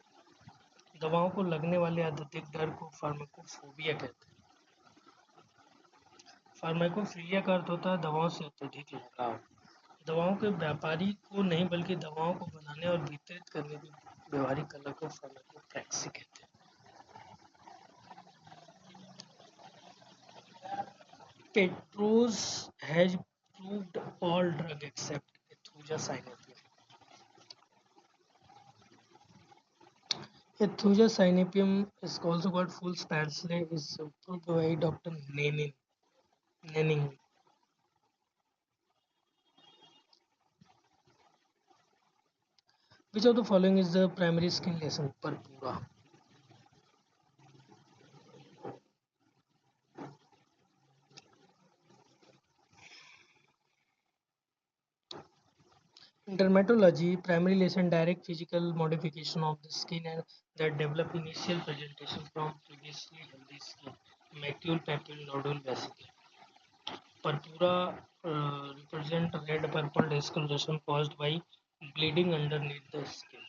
दवाओं को लगने वाले अत्यधिक डर को फार्माकोफोबिया कहते हैं. फार्माकोफिलिया का अर्थ होता है दवाओं से अत्यधिक लगाव. दवाओं के व्यापारी को नहीं बल्कि दवाओं को बनाने और वितरित करने की व्यवहारिक कला को फार्माकोप्रैक्सी कहते हैं. पेट्रोज has proved all drug except Aethusa cynapium. Ethujasainipium is also called fool's parsley is proved by Dr. Nenning. Which of the following is the primary skin lesion? Purpura. In dermatology, primary lesion direct physical modification of the skin and that develop initial presentation from previously healthy skin. Macule, papule, nodule, vesicle. Purpura represent red purple discoloration caused by bleeding underneath the skin.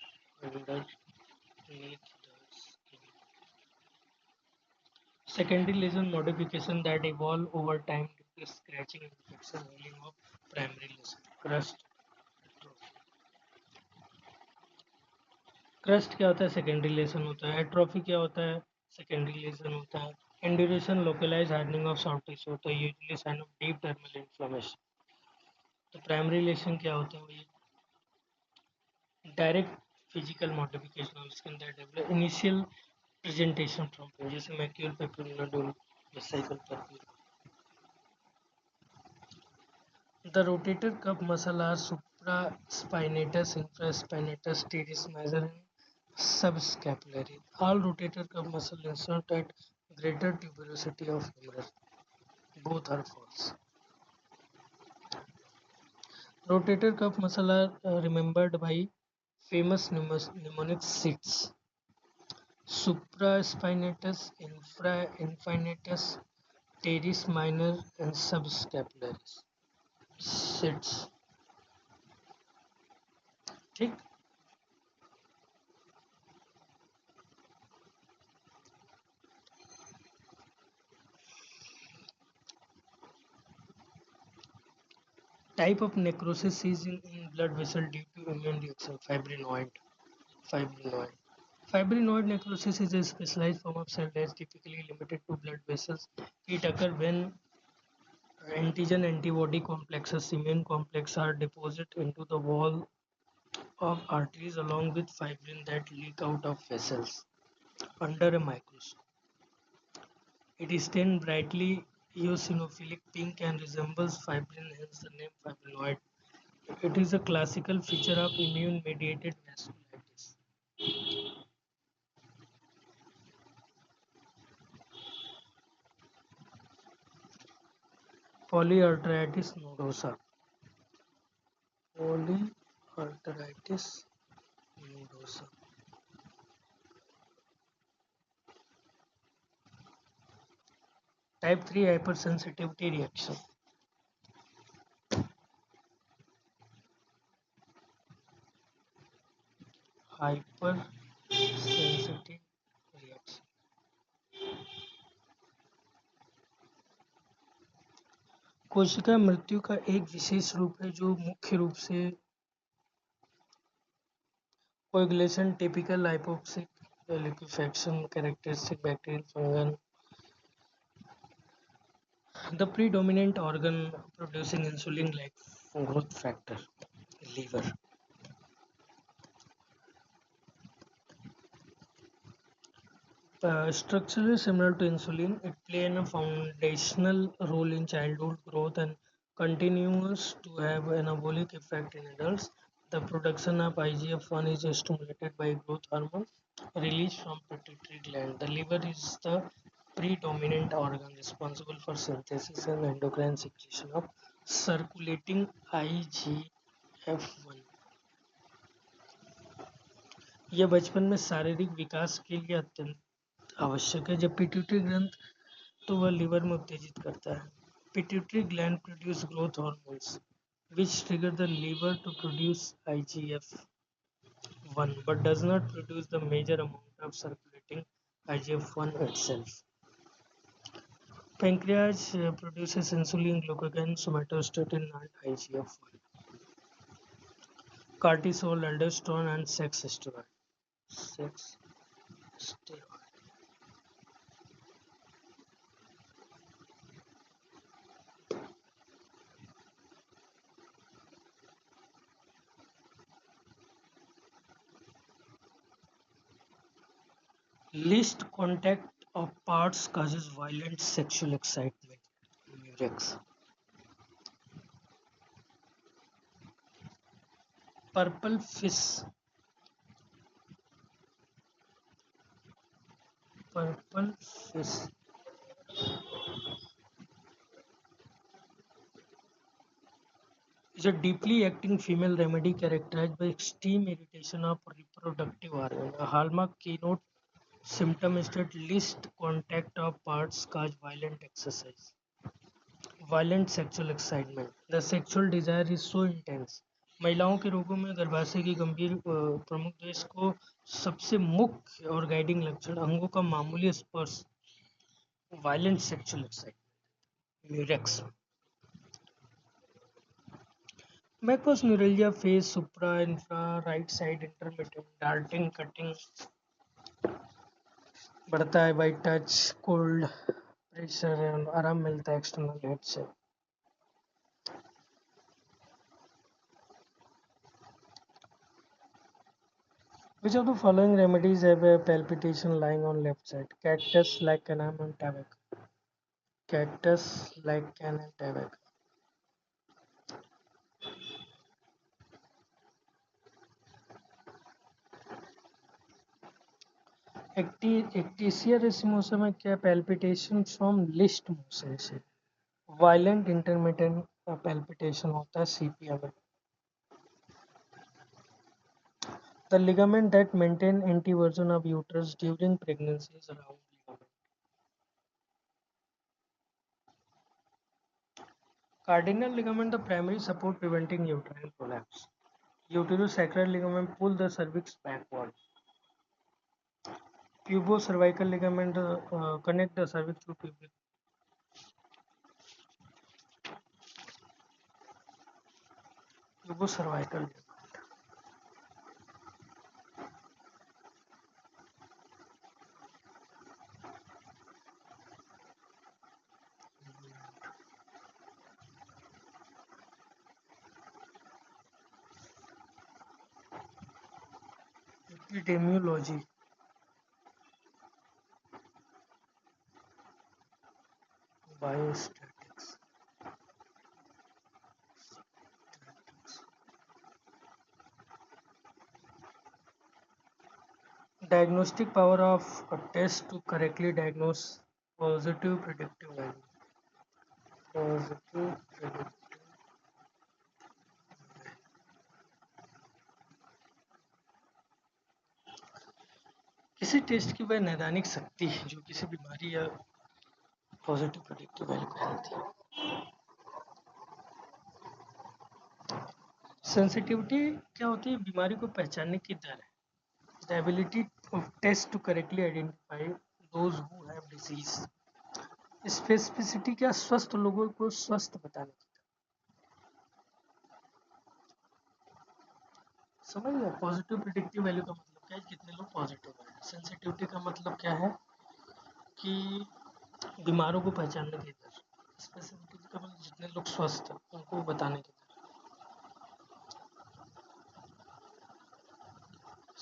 Secondary lesion modification that evolve over time due to scratching, infection, healing of primary lesion. Crust क्या होता है? Secondary lesion होता है. Atrophy क्या होता है? Secondary lesion होता है. Induration localised hardening of soft tissue होता है, usually sign of deep dermal inflammation. तो प्राइमरी लेसन क्या होता है? ये direct physical modification of skin that develop initial presentation from जैसे macule papule nodule vesicle papule. The rotator cuff muscle are supraspinatus, infraspinatus, teres major, and subscapulary. All rotator cuff muscle insert at greater tuberosity of femur. Both are false. Rotator cuff muscle are remembered by famous mnemonic seats. Supraspinatus, infraspinatus, teres minor, and subscapularis. Sits. ठीक. Type of necrosis is in blood vessel due to immune reaction. Fibrinoid. Fibrinoid necrosis is a specialized form of cell death typically limited to blood vessels. It occurs when antigen antibody complexes, immune complex are deposited into the wall of arteries along with fibrin that leak out of vessels under a microscope. It is stained brightly eosinophilic pink and resembles fibrin, hence the name fibrinoid. It is a classical feature of immune-mediated vasculitis. Polyarteritis nodosa. Polyarteritis nodosa. Type 3 hypersensitivity reaction. Hypersensitive reaction. कोशिका मृत्यु का एक विशेष रूप है जो मुख्य रूप से coagulation typical hypoxic liquefaction characteristic bacterial fungal. The predominant organ producing insulin like growth factor, liver. Structurally similar to insulin, it plays a foundational role in childhood growth and continues to have anabolic effect in adults. The production of IGF-1 is stimulated by growth hormone released from pituitary gland. The liver is the predominant organ responsible for synthesis and endocrine secretion of circulating IGF-1. यह बचपन में शारीरिक विकास के लिए अत्यंत आवश्यक है जब पिट्यूटरी ग्रंथ तो वह लिवर में उत्तेजित करता है pituitary gland produce growth hormones which trigger the liver to produce IGF-1 but does not produce the major amount of circulating IGF-1 itself. Pancreas produces insulin, glucagon, somatostatin and IGF-1. Cortisol, aldosterone and sex steroid. Sex steroid. Least contact of parts causes violent sexual excitement. Murex. Purple fish. Purple fish. Is a deeply acting female remedy characterized by extreme irritation of reproductive organ. A hallmark keynote symptom is that least contact of parts cause violent exercise. Violent sexual excitement. The sexual desire is so intense. महिलाओं के रोगों में गर्भाशय की गंभीर प्रमुख दोष को सबसे मुख्य और गाइडिंग लक्षण अंगों का मामूली स्पर्श वायलेंट सेक्सुअल एक्साइटमेंट म्यूरेक्स मैकस neuralgia face supra infra right side intermediate darting cutting बढ़ता है वाइट टच कोल्ड प्रेशर आराम मिलता है एक्सटर्नल हेड से Which of the following remedies have a palpitation lying on left side? Cactus, lichen, and tabac. Cactus, lichen, and tabac. Ectasia racemosa में क्या palpitation from list मुंह से violent intermittent palpitation होता है CPM में. The ligament that maintain anteversion of uterus during pregnancy is round ligament. Cardinal ligament, the primary support preventing uterine prolapse. Uterosacral ligament pull the cervix backward. Pubocervical ligament connect the cervix to pubic. Pubocervical ligament. Epidemiology. Biostatics. Diagnostic power of a test to correctly diagnose positive predictive value. Positive predictive. किसी test की वह नैदानिक शक्ति है जो किसी बीमारी या पॉजिटिव प्रेडिक्टिव वैल्यू कहलाती है. सेंसिटिविटी क्या होती है बीमारी को पहचानने की दर है. The ability of test to correctly identify those who have disease. Specificity क्या स्वस्थ लोगों को स्वस्थ बताने की. समझ गए पॉजिटिव प्रेडिक्टिव वैल्यू का मतलब गाइस कितने लोग पॉजिटिव हैं? सेंसिटिविटी का मतलब क्या है कि बीमारों को पहचानने की दर। स्पेसिफिसिटी का मतलब जितने लोग स्वस्थ हैं उनको बताने की दर।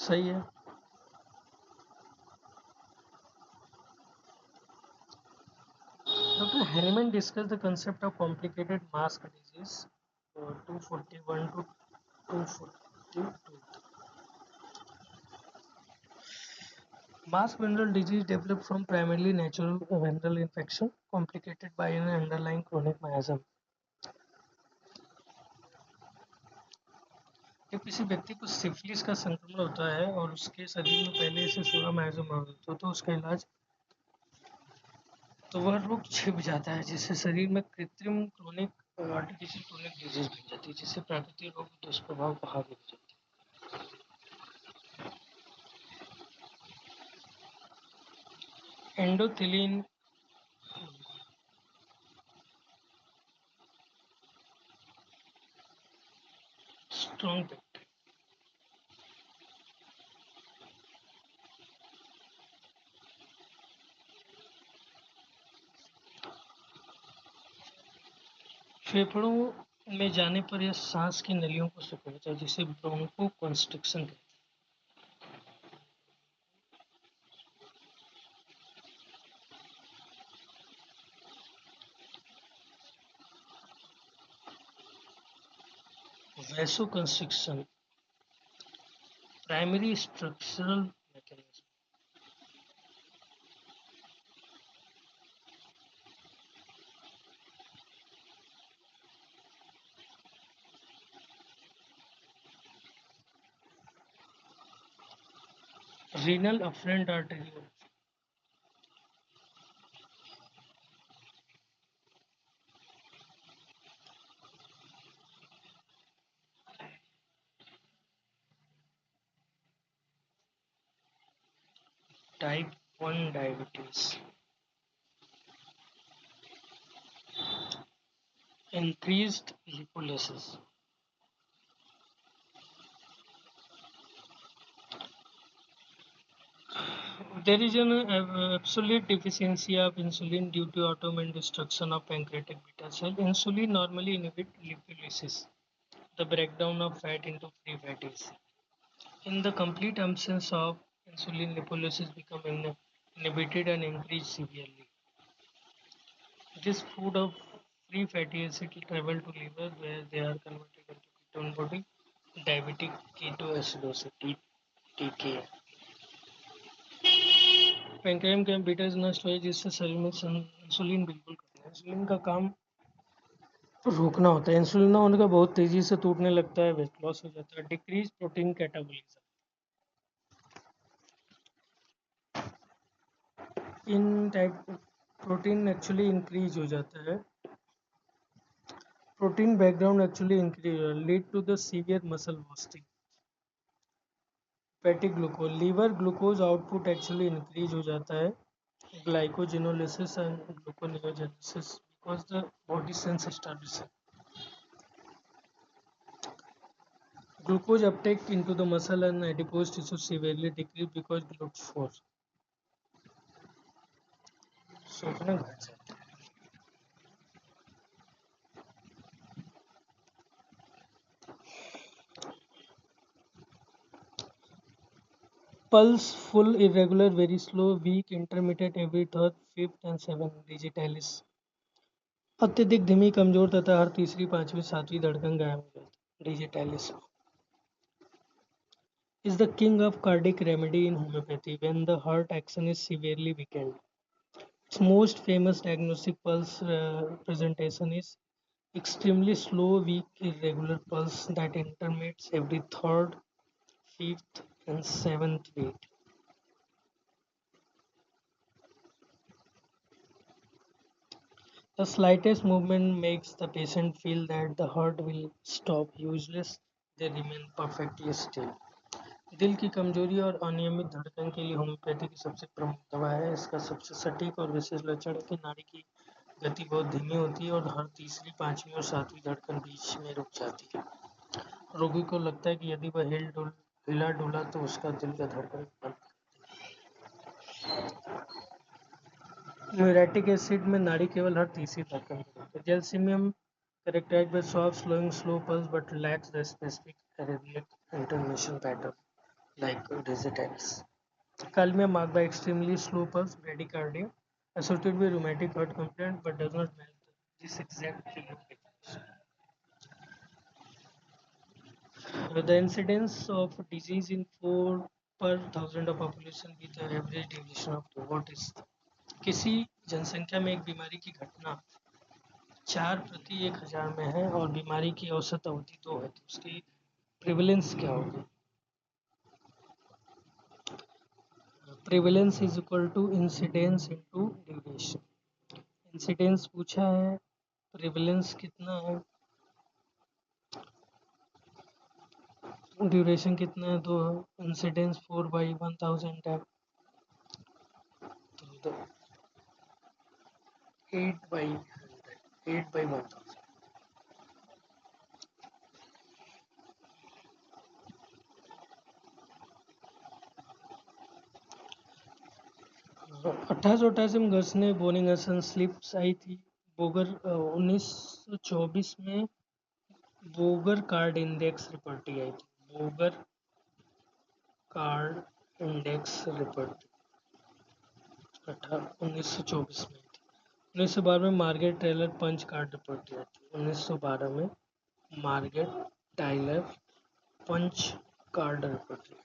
सही है। Doctor Hahnemann discuss the concept of complicated mask disease 241 to 242. Mass venereal disease developed from primarily natural venereal infection complicated by an underlying chronic miasm. जब किसी व्यक्ति को सिफिलिस का संक्रमण होता है और उसके शरीर में पहले से सोरा माइजोम मौजूद हो तो उसका इलाज तो वह रोग छिप जाता है जिससे शरीर में कृत्रिम क्रोनिक आर्टिफिशियल क्रोनिक डिजीज बन जाती है जिससे प्राकृतिक रोग दुष्प्रभाव को हावी हो जाती है। एंडोथेलिन स्ट्रॉन्ग फेफड़ों में जाने पर यह सांस की नलियों को सिकुड़ता है जिसे ब्रोंको कंस्ट्रिक्शन कहते हैं। Vasoconstriction primary structural mechanism. Renal afferent arterio type 1 diabetes increased lipolysis. There is an absolute deficiency of insulin due to autoimmune destruction of pancreatic beta cell. Insulin normally inhibits lipolysis, the breakdown of fat into free fatties. In the complete absence of insulin, lipolysis becomes inhibited and increased severely. This food of free fatty acid travel to liver where they are converted into ketone body, diabetic ketoacidosis (DKA). पैंक्रियाम के beta नष्ट हो जिससे शरीर में insulin बिल्कुल कम है। Insulin का काम रोकना होता है। इंसुलिन ना होने का बहुत तेजी से टूटने लगता है, वेट लॉस हो जाता है। Decrease protein catabolism. In type protein actually increase हो जाता है। Protein background actually increase lead to the severe muscle wasting. Fatty glucose liver glucose output actually increase हो जाता है। Glycogenolysis and gluconeogenesis because the body sense start glucose uptake into the muscle and adipose tissue severely decreased because GLUT4 सोचना घट जाता है। Pulse full, irregular, very slow, weak, intermittent every third, fifth and seventh digitalis। अत्यधिक धीमी, कमजोर तथा हर तीसरी, पांचवी, सातवीं धड़कन गायब हो जाती है। Digitalis is the king of cardiac remedy in homeopathy when the heart action is severely weakened. Its most famous diagnostic pulse presentation is extremely slow, weak, irregular pulse that intermits every third, fifth, and seventh beat. The slightest movement makes the patient feel that the heart will stop. Useless, they remain perfectly still. दिल की कमजोरी और अनियमित धड़कन के लिए homeopathy की सबसे प्रमुख दवा है। इसका सबसे सटीक और विशेष लक्षण है कि नाड़ी की गति बहुत धीमी होती है और हर तीसरी, पांचवी और सातवीं धड़कन बीच में रुक जाती है। रोगी को लगता है कि यदि वह हिल डुल हिला डुला तो उसका दिल का धड़कन बंद। म्यूरेटिक एसिड में नाड़ी केवल हर तीसरी धड़कन पर होती है। जैल्सीमियम characterized by soft flowing slow pulse but lacks the specific arrhythmic intermission pattern like digitalis. Calmium marked by extremely slow pulse, bradycardia, associated with rheumatic heart complaint but does not match this exact phenotype. The incidence of disease in 4 per thousand of population with the average deviation of 2. What is? किसी जनसंख्या में एक बीमारी की घटना 4/1000 में है और बीमारी की औसत अवधि 2 है तो उसकी प्रिवेलेंस क्या होगी? Prevalence is equal to incidence into duration. Incidence पूछा है, प्रिवेलेंस कितना है, ड्यूरेशन कितना है, तो इंसिडेंस 4/1000 है तो 8/100, 8/1000। 1888 में घसने बोनिंगसन स्लिप्स आई थी। बोगर 1924 में बोगर कार्ड इंडेक्स रिपोर्ट आई थी। बोगर कार्ड इंडेक्स रिपोर्ट 1924 में आई थी। 1912 में Margaret Taylor punch card report आई थी। 1912 में Margaret Tyler punch card report आई थी।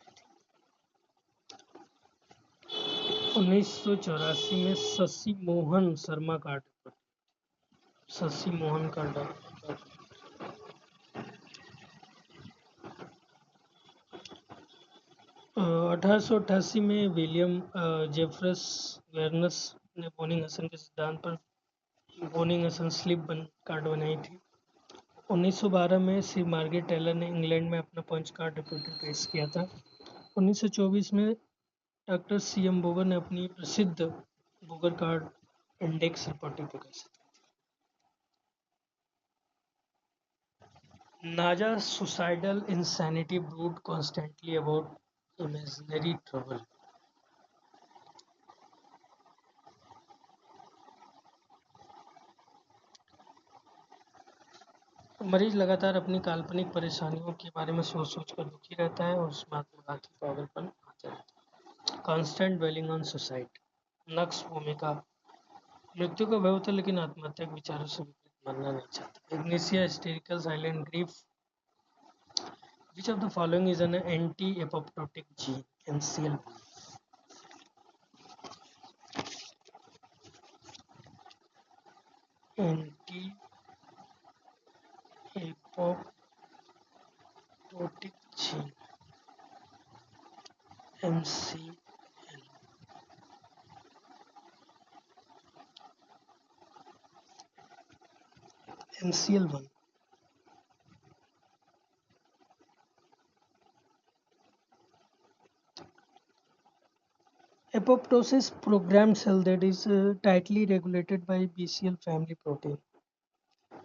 1984 में Shashi Mohan Sharma card report, Shashi Mohan card. 1888 में विलियम जेफरस वेरनस ने बोनिंगसन के सिद्धांत पर बोनिंगसन स्लिप कार्ड बनाई थी। 1912 में सी मार्गेट टेलर ने इंग्लैंड में अपना पंच कार्ड रिपोर्ट पेश किया था। 1924 में डॉक्टर सी एम बोगर ने अपनी प्रसिद्ध बोगर कार्ड इंडेक्स रिपोर्ट प्रकाशित की। नाजा suicidal insanity brood constantly about imaginary trouble. मरीज लगातार अपनी काल्पनिक परेशानियों के बारे में सोच सोच कर दुखी रहता है और उसमें आत्मघाती पागलपन आता रहता है। Constant dwelling on suicide. Nux भूमिका, मृत्यु का भय होता है लेकिन आत्महत्या के विचारों से विपरीत मानना नहीं चाहता। Ignatia hysterical silent grief. Which of the following is an anti apoptotic gene? MCL। Anti apoptotic gene MCL। MCL1। Apoptosis programmed cell that is tightly regulated by BCL family protein.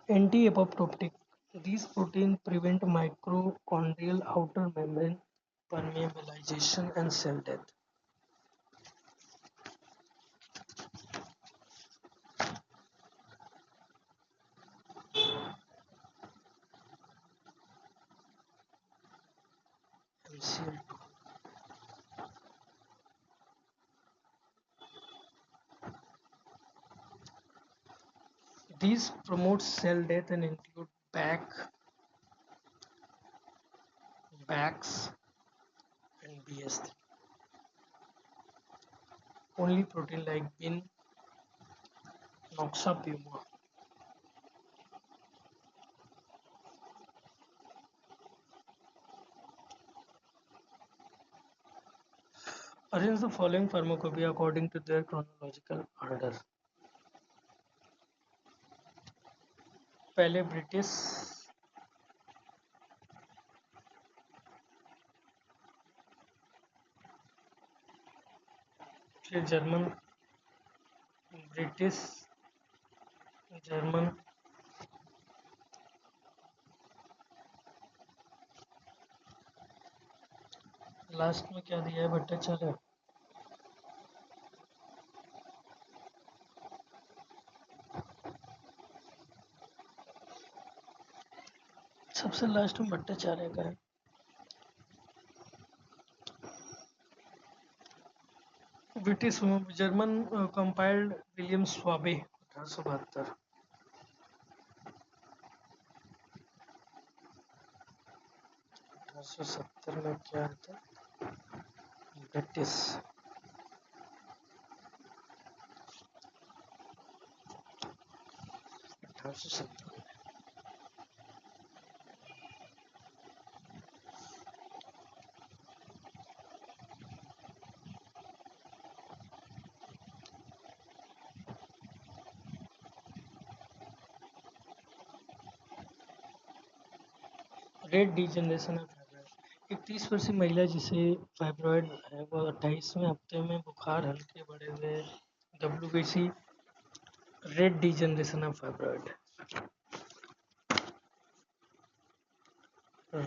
Anti-apoptotic. These proteins prevent mitochondrial outer membrane permeabilization and cell death. MCL2. These promote cell death and include BAX, and BS3. Only protein like bin, noxapuma. Arrange the following pharmacopoeia according to their chronological order. पहले British, फिर German, British, German, last में क्या दिया है भट्टाचार्य? सबसे last में भट्टाचार्य का है। British German compiled William Schwabe 1872। 1870 में क्या था? British. 1870। Red degeneration of fibroid. एक 30 वर्षीय महिला जिसे फाइब्रॉइड है वह 28वें हफ्ते में बुखार हल्के बढ़े हुए WBC। Red degeneration of fibroid.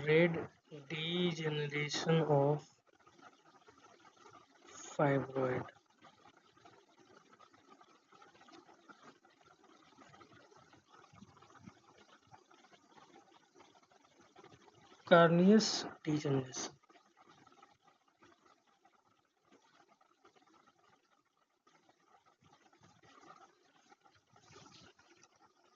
Red degeneration of fibroid. Carneous degeneration.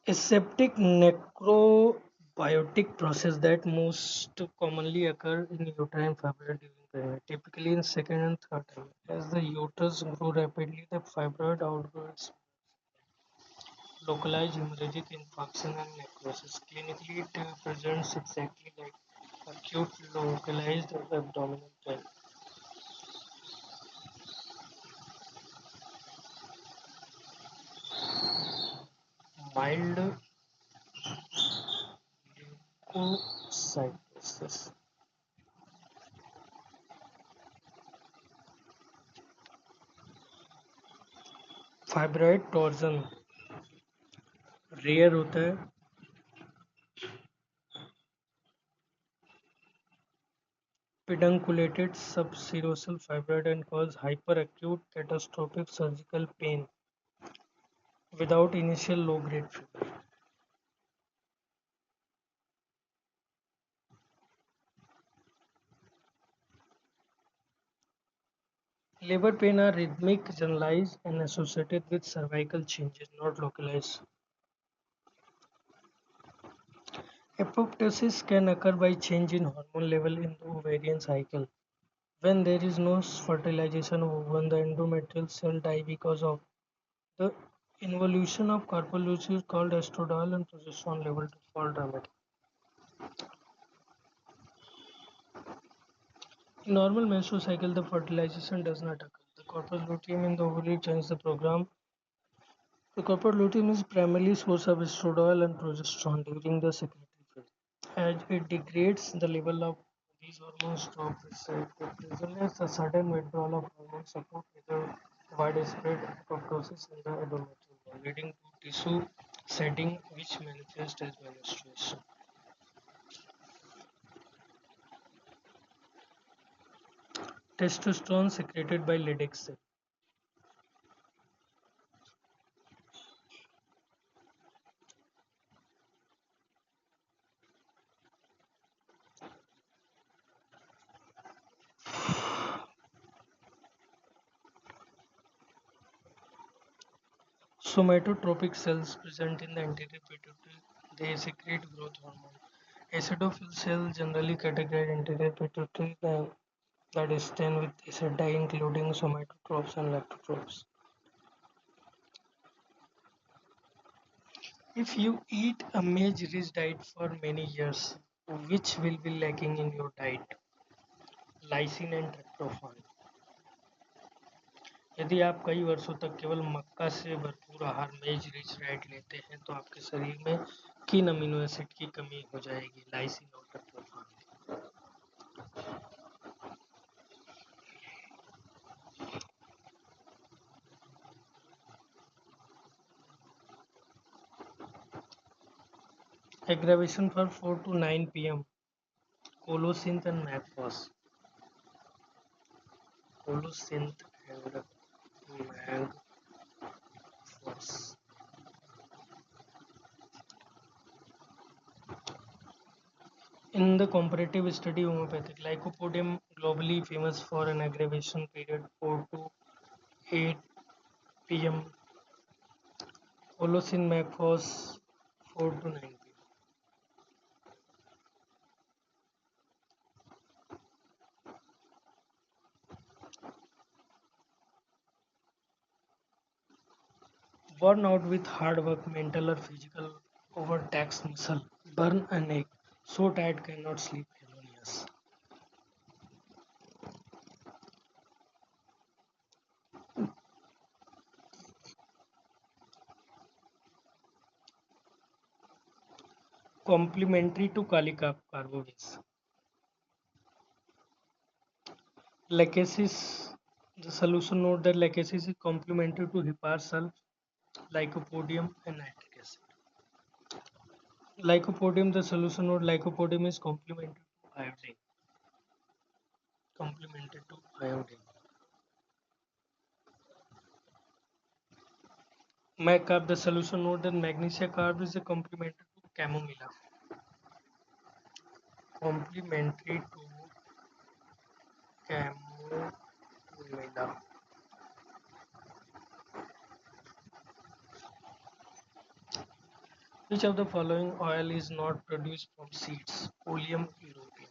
Aseptic necrobiotic process that most commonly occur in uterine fibroid during pregnancy, typically in second and third time. As the uterus grows rapidly, the fibroid outgrows localized hemorrhagic infarction and necrosis. Clinically, it presents exactly like acute localized abdominal pain. Mild leukocytosis. Fibroid torsion rare होता है। Pedunculated subserosal fibroid and cause hyperacute catastrophic surgical pain without initial low-grade fever. Labor pain are rhythmic, generalized, and associated with cervical changes, not localized. Apoptosis can occur by change in hormone level in the ovarian cycle. When there is no fertilization of ovum, the endometrial cell die because of the involution of corpuscles called estradiol and progesterone level to fall dramatically. In normal menstrual cycle, the fertilization does not occur. The corpus luteum in the ovary joins the program. The corpus luteum is primarily source of estradiol and progesterone during the secretory phase. As it degrades, the level of these hormones drop. It results a sudden withdrawal of hormone support with a widespread apoptosis in the endometrium wall, leading to tissue shedding, which manifests as menstruation. Testosterone secreted by Leydig cell. Somatotropic cells present in the anterior pituitary, they secrete growth hormone. Acidophil cells generally categorize anterior pituitary that is stained with acid dye, including somatotropes and lactotropes. If you eat a maize-rich diet for many years, which will be lacking in your diet? Lysine and tryptophan. यदि आप कई वर्षों तक केवल मक्का से भरपूर आहार मेज रिच डाइट लेते हैं तो आपके शरीर में किन अमीनो एसिड की कमी हो जाएगी? लाइसिन और tryptophan. Aggravation for 4 to 9 p.m. Colosynth and MAPFOS. Holosynth and Magforce. In the comparative study homeopathic, Lycopodium globally famous for an aggravation period 4 to 8 p.m. Holocene Magforce 4 to 9 p.m. Worn out with hard work, mental or physical, overtaxed muscle, burn and ache, so tired cannot sleep, Helonius. Complementary to Carbovix. Lachesis, the solution note that lachesis is complementary to heparin sulf, lycopodium, and nitric acid. Lycopodium, the solution note lycopodium is complementary to iodine. Complementary to iodine. MAGCARB, the solution note that magnesia carb is a complementary to chamomilla. Complementary to chamomilla. Which of the following oil is not produced from seeds? Oleum europeum.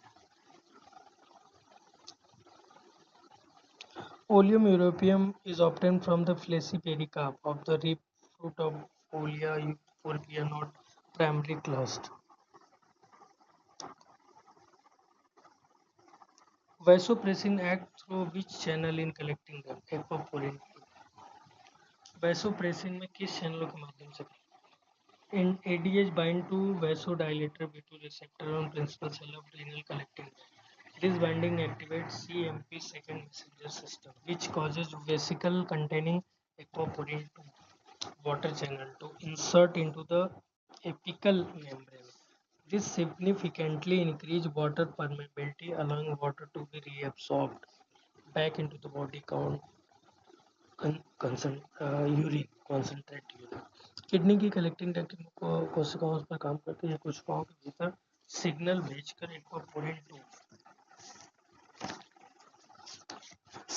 Oleum europeum is obtained from the fleshy pericarp of the rib fruit of Olea euphorbia, not primary cluster. Vasopressin act through which channel in collecting them? Aquaporin. Vasopressin में किस चैनलों के माध्यम से in ADH bind to vasodilator B2 receptor on principal cell of renal collecting. This binding activates CMP second messenger system, which causes vesicle containing aquaporin 2 water channel to insert into the apical membrane. This significantly increases water permeability, allowing water to be reabsorbed back into the body count urine concentrate urine kidney की collecting technique कोशिकाओं पर काम करती है कोशिकाओं के भीतर signal भेजकर एक्वापोरिन 2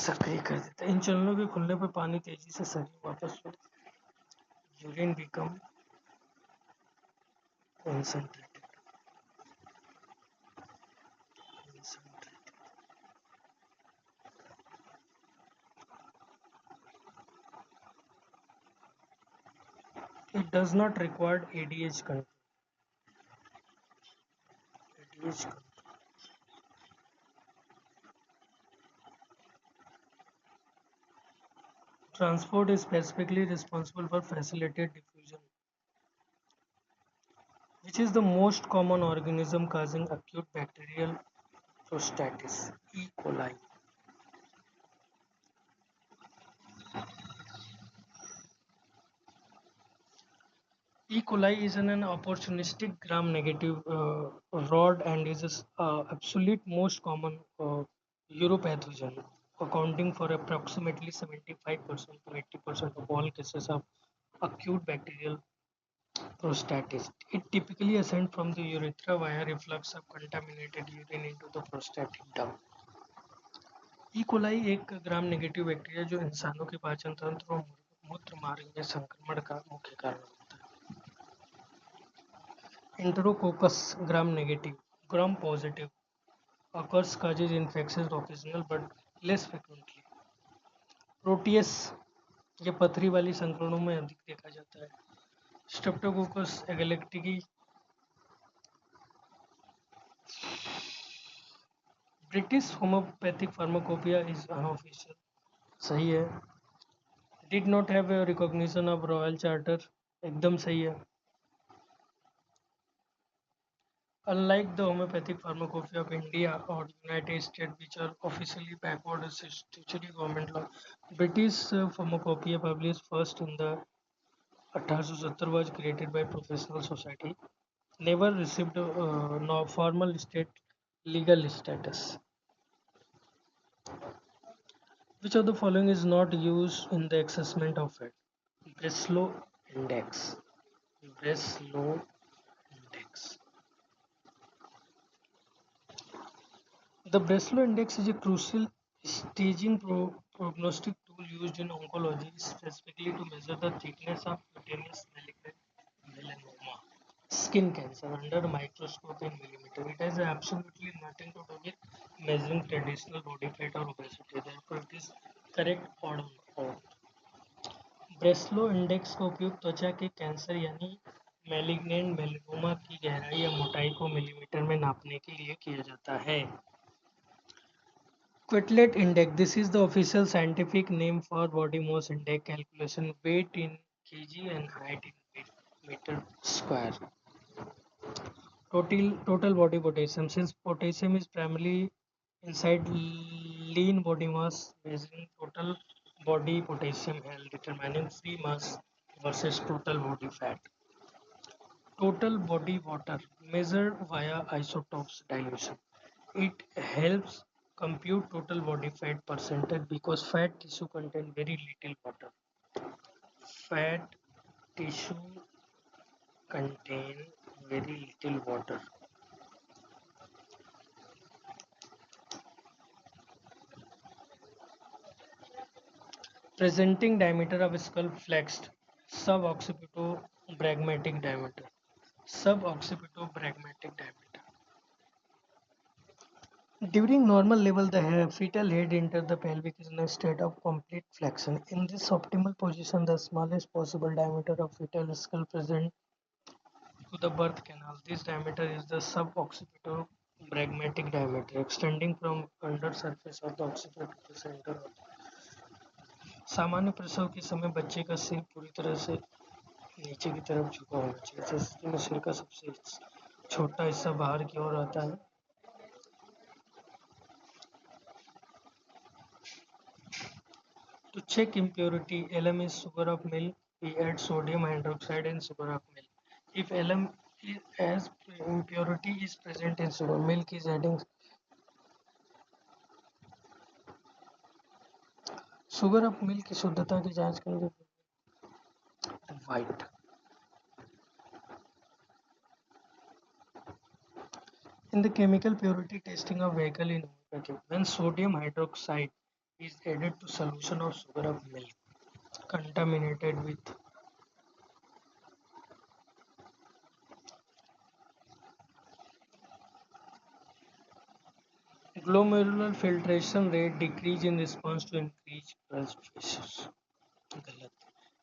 सक्रिय कर देता है इन चैनलों के खुलने पर पानी तेजी से शरीर वापस urine become concentrated it does not require ADH control. ADH control. Transport is specifically responsible for facilitated diffusion, which is the most common organism causing acute bacterial prostatitis, E. coli. E. coli is an opportunistic gram-negative rod and is absolute most common uropathogen, accounting for approximately 75% to 80% of all cases of acute bacterial prostatitis. It typically ascends from the urethra via reflux of contaminated urine into the prostatic duct. E coli एक gram negative bacteria जो इंसानों के पाचन तंत्र और मूत्र मार्ग में संक्रमण का मुख्य कारण होता है enterococcus gram negative gram positive occurs causes infections occasional but less frequently proteus ये पथरी वाली संक्रमणों में अधिक देखा जाता है streptococcus agalactiae British homoeopathic pharmacopoeia is unofficial सही है did not have recognition of royal charter एकदम सही है Unlike the homeopathic pharmacopoeia of India or United States, which are officially backward statutory government law, British pharmacopoeia published first in the 1870 was created by professional society, never received no formal state legal status. Which of the following is not used in the assessment of fat? Breslow index. Breslow index. The Breslow index is a crucial staging prognostic tool used in oncology, specifically to measure the thickness of cutaneous malignant melanoma, skin cancer, under a microscope in millimeter. It has absolutely nothing to do with measuring traditional body fat or obesity. Therefore, it is correct odd out. Breslow index का उपयोग त्वचा के cancer यानी malignant melanoma की गहराई या मोटाई को मिलीमीटर में नापने के लिए किया जाता है. Quetelet index. This is the official scientific name for body mass index calculation. Weight in kg and height in meter square. Total body potassium. Since potassium is primarily inside lean body mass, measuring total body potassium help determining free mass versus total body fat. Total body water measured via isotopes dilution. It helps compute total body fat percentage because fat tissue contain very little water. Fat tissue contain very little water. Presenting diameter of skull flexed. Suboccipitobrachmatic diameter. Suboccipitobrachmatic diameter. During normal level, the fetal head enters the pelvic in a state of complete flexion. In this optimal position, the smallest possible diameter of fetal skull present to the birth canal. This diameter is the suboccipitobrachmatic diameter, extending from under surface of the occiput to the center of सामान्य प्रसव के समय बच्चे का सिर पूरी तरह से नीचे की तरफ झुका होना चाहिए. इस स्थिति में सिर का सबसे छोटा हिस्सा बाहर की ओर आता है. To check impurity, LM is sugar of milk. We add sodium hydroxide and sugar of milk. If LM as impurity is present in sugar, milk is adding sugar of milk की शुद्धता की जांच करेंगे. White. In the chemical purity testing of vehicle in homeopathy, when sodium hydroxide is added to solution of sugar of milk contaminated with glomerular filtration rate decrease in response to increased blood pressure.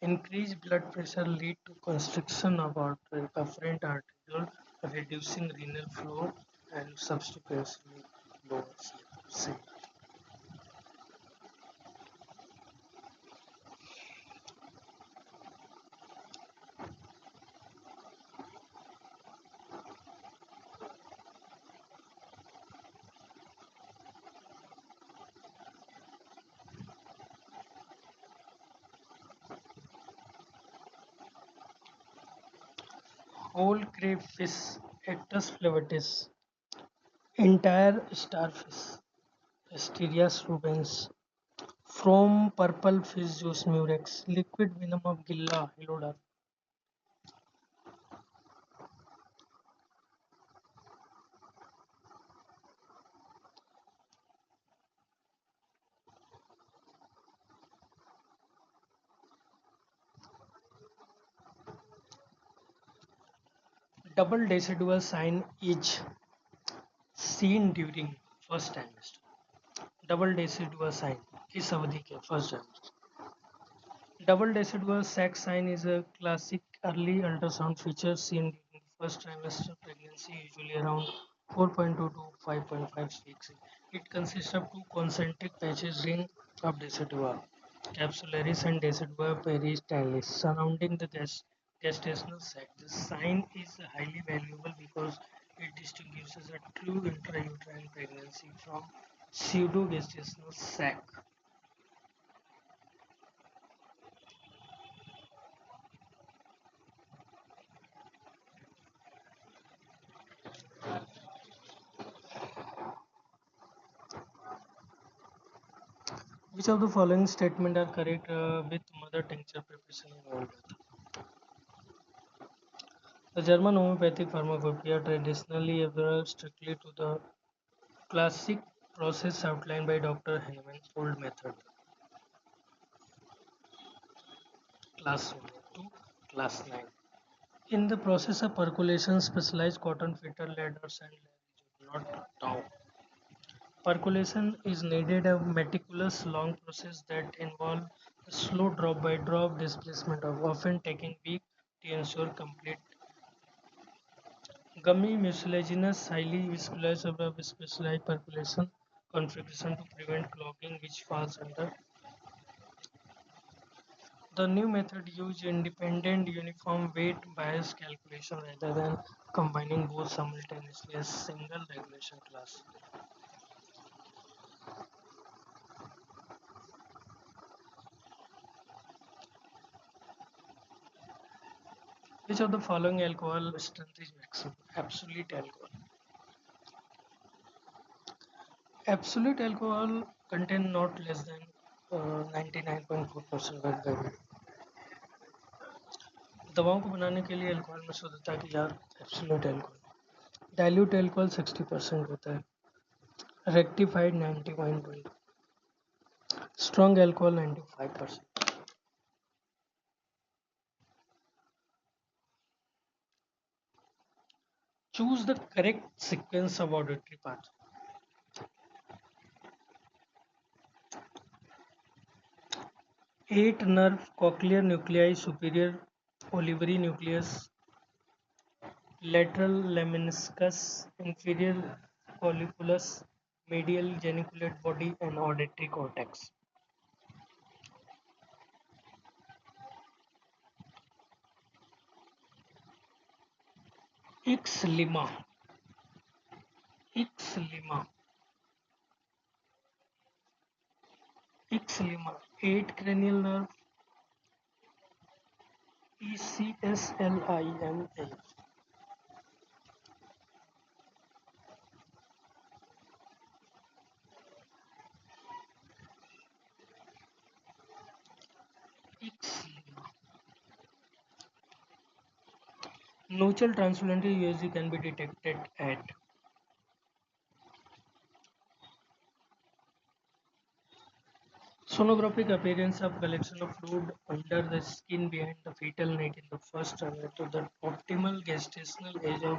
Increased blood pressure lead to constriction of afferent arteriole, reducing renal flow and subsequently lower CFC. Whole crayfish, Ectus flevatus, entire starfish, Asterias rubens, from purple fish juice murex, liquid venom of Gilla Hilodar. Double decidual sign is seen during first trimester. Double decidual sign इस अवधि के first trimester. Double decidual sac sign is a classic early ultrasound feature seen during the first trimester pregnancy, usually around 4.2 to 5.5 weeks. It consists of two concentric patches ring of decidua, capsularis and decidua peristalis, surrounding the gestational sac. This sign is highly valuable because it distinguishes a true intrauterine pregnancy from pseudo-gestational sac. Which of the following statement are correct with mother tincture preparation involved? The German homeopathic pharmacopoeia traditionally adheres strictly to the classic process outlined by Dr. Hahnemann's old method, class 1 to class 9. In the process of percolation, specialized cotton filter ladders and not down. Percolation is needed a meticulous long process that involves a slow drop by drop displacement of often taking weeks to ensure complete gummy mucilaginous highly viscous of specialized percolation configuration to prevent clogging which falls under. The new method used independent uniform weight bias calculation rather than combining both simultaneously as single regulation class. Which of the following alcohol strength is maximum? Absolute alcohol. Absolute alcohol contain not less than 99.4% by दवाओं को बनाने के लिए alcohol में शुद्धता की याद absolute alcohol dilute alcohol 60% होता है rectified 91.2 strong alcohol 95%. Choose the correct sequence of auditory paths. 8 nerve cochlear nuclei superior olivary nucleus lateral lemniscus inferior colliculus medial geniculate body and auditory cortex. X lima. X lima. X lima. 8 cranial nerve ECSLIMA. X lima. Nochal transfluental USG can be detected at sonographic appearance of collection of fluid under the skin behind the fetal neck in the first trimester to the optimal gestational age of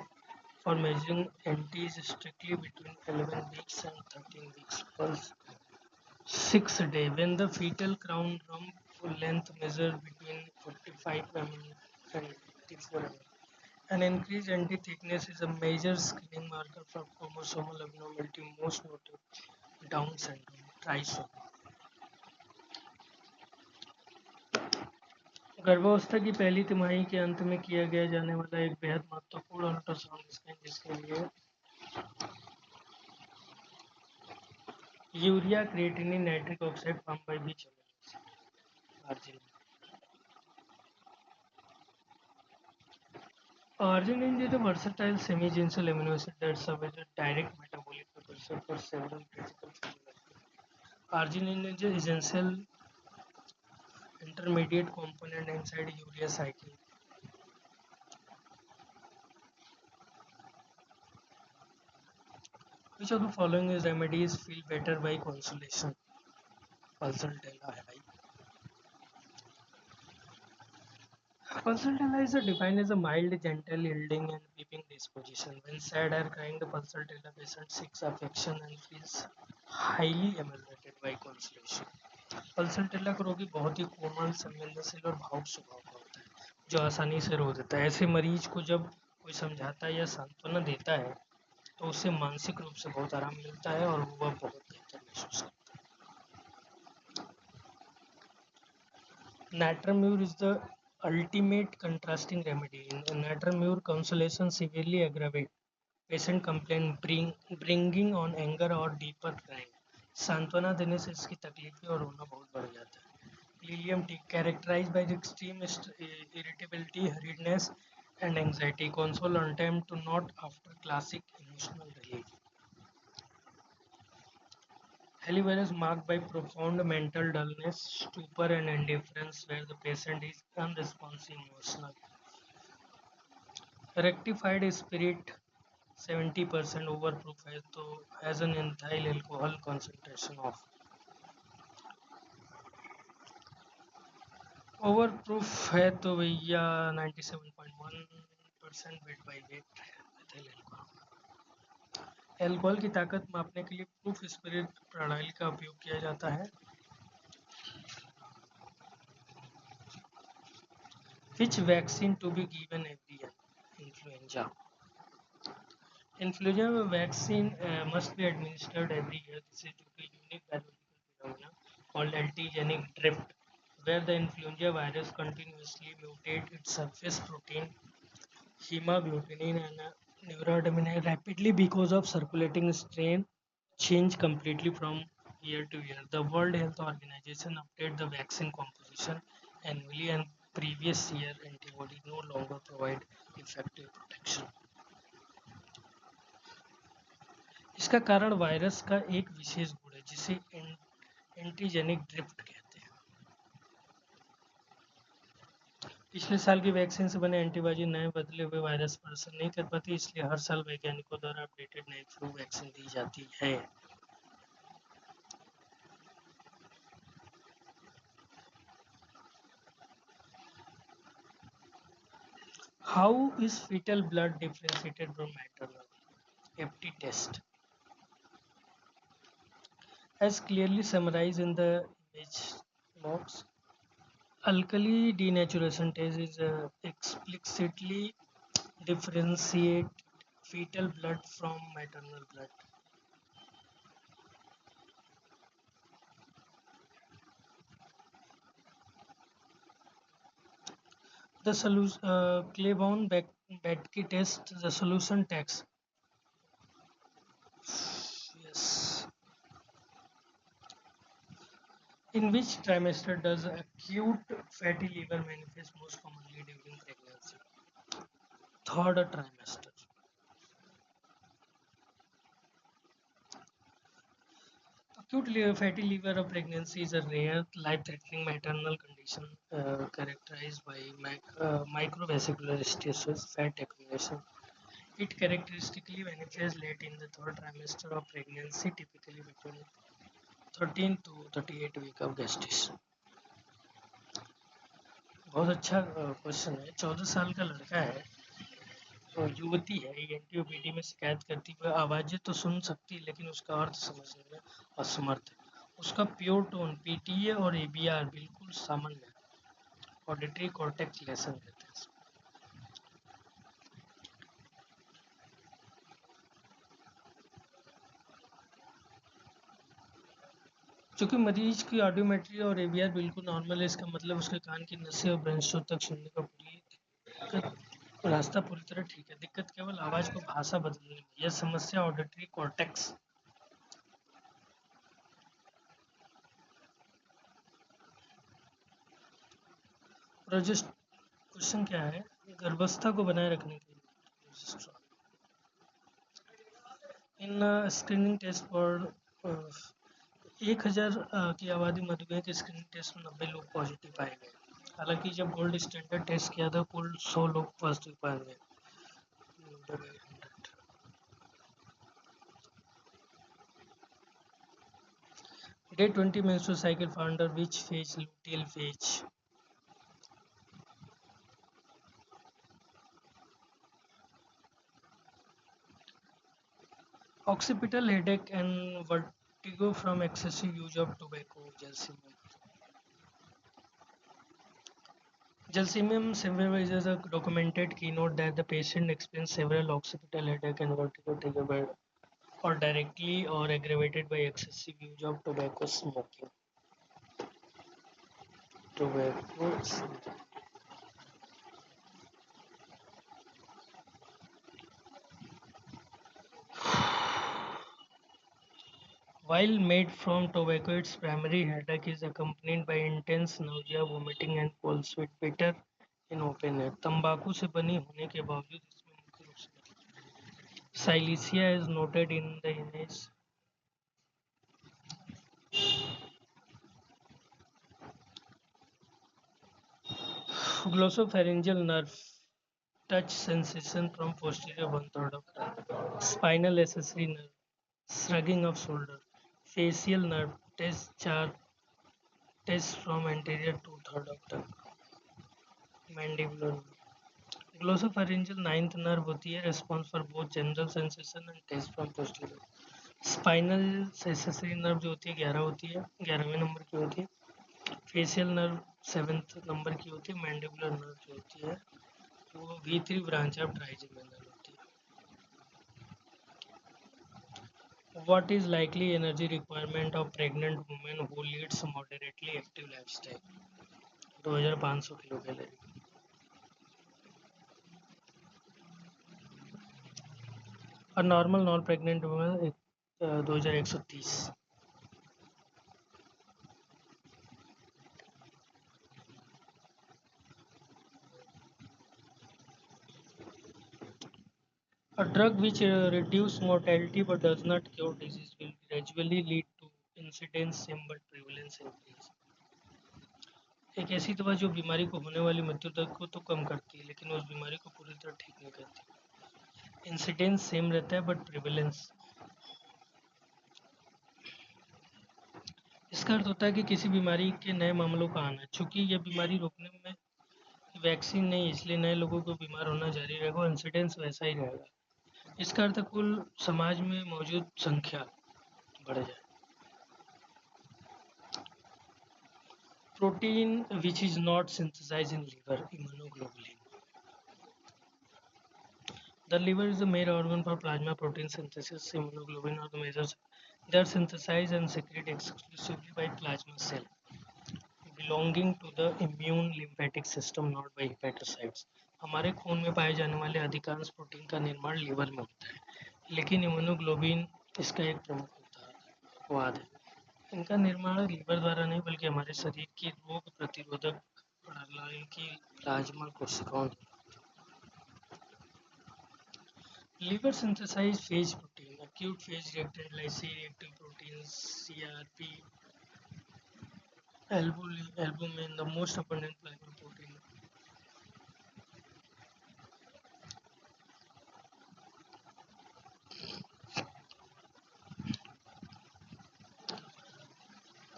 for measuring NT is strictly between 11 weeks and 13 weeks pulse 6 day when the fetal crown rump length measured between 45 mm and 54 mm. An increased NT thickness is a major screening marker for chromosomal abnormality, most notably Down syndrome, trisomy. गर्भावस्था की पहली तिमाही के अंत में किया गया जाने वाला एक बेहद महत्वपूर्ण अल्ट्रासाउंड स्कैन जिसके लिए urea creatinine nitric oxide pump by भी चले arginine is a versatile semi-ginsel amino acid that serves as a direct metabolic precursor for several critical physiological. Arginine is an essential intermediate component inside urea cycle. Which of the following is remedies feel better by consolation? Pulsatilla high. Pulsatilla is defined as a mild, gentle, yielding, and weeping disposition. When sad or crying, the pulsatilla patient seeks affection and feels highly emulated by consolation. Pulsar का रोगी बहुत ही कोमल संवेदनशील और भावुक स्वभाव का होता है जो आसानी से रो देता है ऐसे मरीज को जब कोई समझाता है या सांत्वना देता है तो उसे मानसिक रूप से बहुत आराम मिलता है और वह बहुत बेहतर महसूस करता है Natramur is the ultimate contrasting remedy. In Natramur, consolation severely aggravate patient complaint bringing on anger or deeper crying. सांत्वना देने से इसकी तकलीफें और रोना बहुत बढ़ जाता है Lilium tea characterized by the extreme irritability, hurriedness, and anxiety. Console on time to not after classic emotional relief. Helivirus marked by profound mental dullness, stupor, and indifference, where the patient is unresponsive emotional. Rectified spirit 70% overproof है तो has an ethyl alcohol concentration of overproof है तो भैया 97.1% weight by wait ethyl alcohol। Alcohol की ताकत मापने के लिए प्रूफ स्पिरिट प्रणाली का उपयोग किया जाता है। Which vaccine to be given every year? Influenza. Influenza vaccine must be administered every year. This is due to a unique biological phenomena called antigenic drift, where the influenza virus continuously mutates its surface protein, hemagglutinin and neuroadenine rapidly because of circulating strain change completely from year to year. The World Health Organization updated the vaccine composition annually, and previous year antibodies no longer provide effective protection. इसका कारण virus का एक विशेष गुण है जिसे antigenic drift कहते हैं। पिछले साल की वैक्सीन से बने एंटीबॉडी नए बदले हुए वायरस पर असर नहीं कर पाती, इसलिए हर साल वैज्ञानिकों द्वारा अपडेटेड नई फ्लू वैक्सीन दी जाती है। How is fetal blood differentiated from maternal? FT test. As clearly summarized in the image box, alkali denaturation test is explicitly differentiate fetal blood from maternal blood. The solution Claiborne-Betke test, the solution text. Yes. In which trimester does acute fatty liver manifest most commonly during pregnancy? Third trimester. Acute fatty liver of pregnancy is a rare, life-threatening maternal condition characterized by microvascular stenosis, fat accumulation. It characteristically manifests late in the third trimester of pregnancy, typically between 13 to 38 week of gestation. बहुत अच्छा question है। 14 साल का लड़का है और युवती है, एनटीओपीडी में शिकायत करती हुई आवाज़ें तो सुन सकती है लेकिन उसका अर्थ समझने में असमर्थ है। उसका प्योर टोन पीटीए और एबीआर बिल्कुल सामान्य है। ऑडिटरी कॉर्टेक्स लेसन कहते हैं। चूंकि मरीज की ऑडियोमेट्री और एबीआर बिल्कुल नॉर्मल है, इसका मतलब उसके कान की नसें और ब्रेनस्टोर तक सुनने का रास्ता पूरी तरह ठीक है। दिक्कत केवल आवाज को भाषा बदलने में। यह समस्या ऑडिटरी कॉर्टेक्स क्वेश्चन क्या है? गर्भावस्था को बनाए रखने के लिए इन स्क्रीनिंग टेस्ट पर 1000 की आबादी मधुमेह के स्क्रीनिंग टेस्ट में 90 लोग पॉजिटिव पाए गए। हालांकि जब गोल्ड स्टैंडर्ड टेस्ट किया था कुल 100 लोग पॉजिटिव पाए गए। Day 20 menstrual cycle fall under which phase? Luteal phase. Occipital headache and vertigo from excessive use of tobacco. Gelsemium is a documented keynote that the patient experienced several occipital headache and vertigo triggered or directly or aggravated by excessive use of tobacco smoking. While made from tobacco, its primary headache is accompanied by intense nausea, vomiting, and cold sweat, bitter in open air. तंबाकू से बनी होने के बावजूद इसमें मुख्य रूप से silicea is noted in the image. Glossopharyngeal nerve touch sensation from posterior one third of tongue. Spinal accessory nerve shrugging of shoulder. Facial nerve test from anterior two third of tongue. Mandibular nerve. Glossopharyngeal ninth nerve होती है response for both general sensation and taste from posterior. Spinal accessory nerve जो होती है 11 होती है, 11वें number की होती है. फेशियल नर्व 7th नंबर की होती है. मैंडिबुलर नर्व जो होती है वो V3 ब्रांच ऑफ ट्राइजेमिनल होती है. What is likely energy requirement of pregnant women who leads moderately active lifestyle? 2500 kilo calorie. और normal non pregnant women 2130. A drug which reduces mortality but does not cure disease will gradually lead to incidence same but prevalence increase. एक ऐसी दवा जो बीमारी को होने वाली मृत्यु दर को तो कम करती है लेकिन उस बीमारी को पूरी तरह ठीक नहीं करती. इंसिडेंस सेम रहता है बट प्रिवेलेंस. इसका अर्थ होता है कि किसी बीमारी के नए मामलों का आना. चूंकि यह बीमारी रोकने में वैक्सीन नहीं इसलिए नए लोगों को बीमार होना जारी रहेगा और इंसिडेंस वैसा ही रहेगा. इसका अर्थ कुल समाज में मौजूद संख्या बढ़ जाए. Protein which is not synthesized in liver, immunoglobulin. The liver is the main organ for plasma protein synthesis. Immunoglobulin are the measures. They are synthesized and secreted exclusively by plasma cell, belonging to the immune lymphatic system, not by hepatocytes. हमारे खून में पाए जाने वाले अधिकांश protein का निर्माण liver में होता है लेकिन इम्यूनोग्लोबिन इसका एक प्रमुख अपवाद है. इनका निर्माण लीवर द्वारा नहीं बल्कि हमारे शरीर की रोग प्रतिरोधक प्रणाली की प्लाज्मा कोशिकाओं. Liver synthesized phage protein, acute phage reactant like C-reactive proteins, CRP, albumin, the most abundant plasma protein.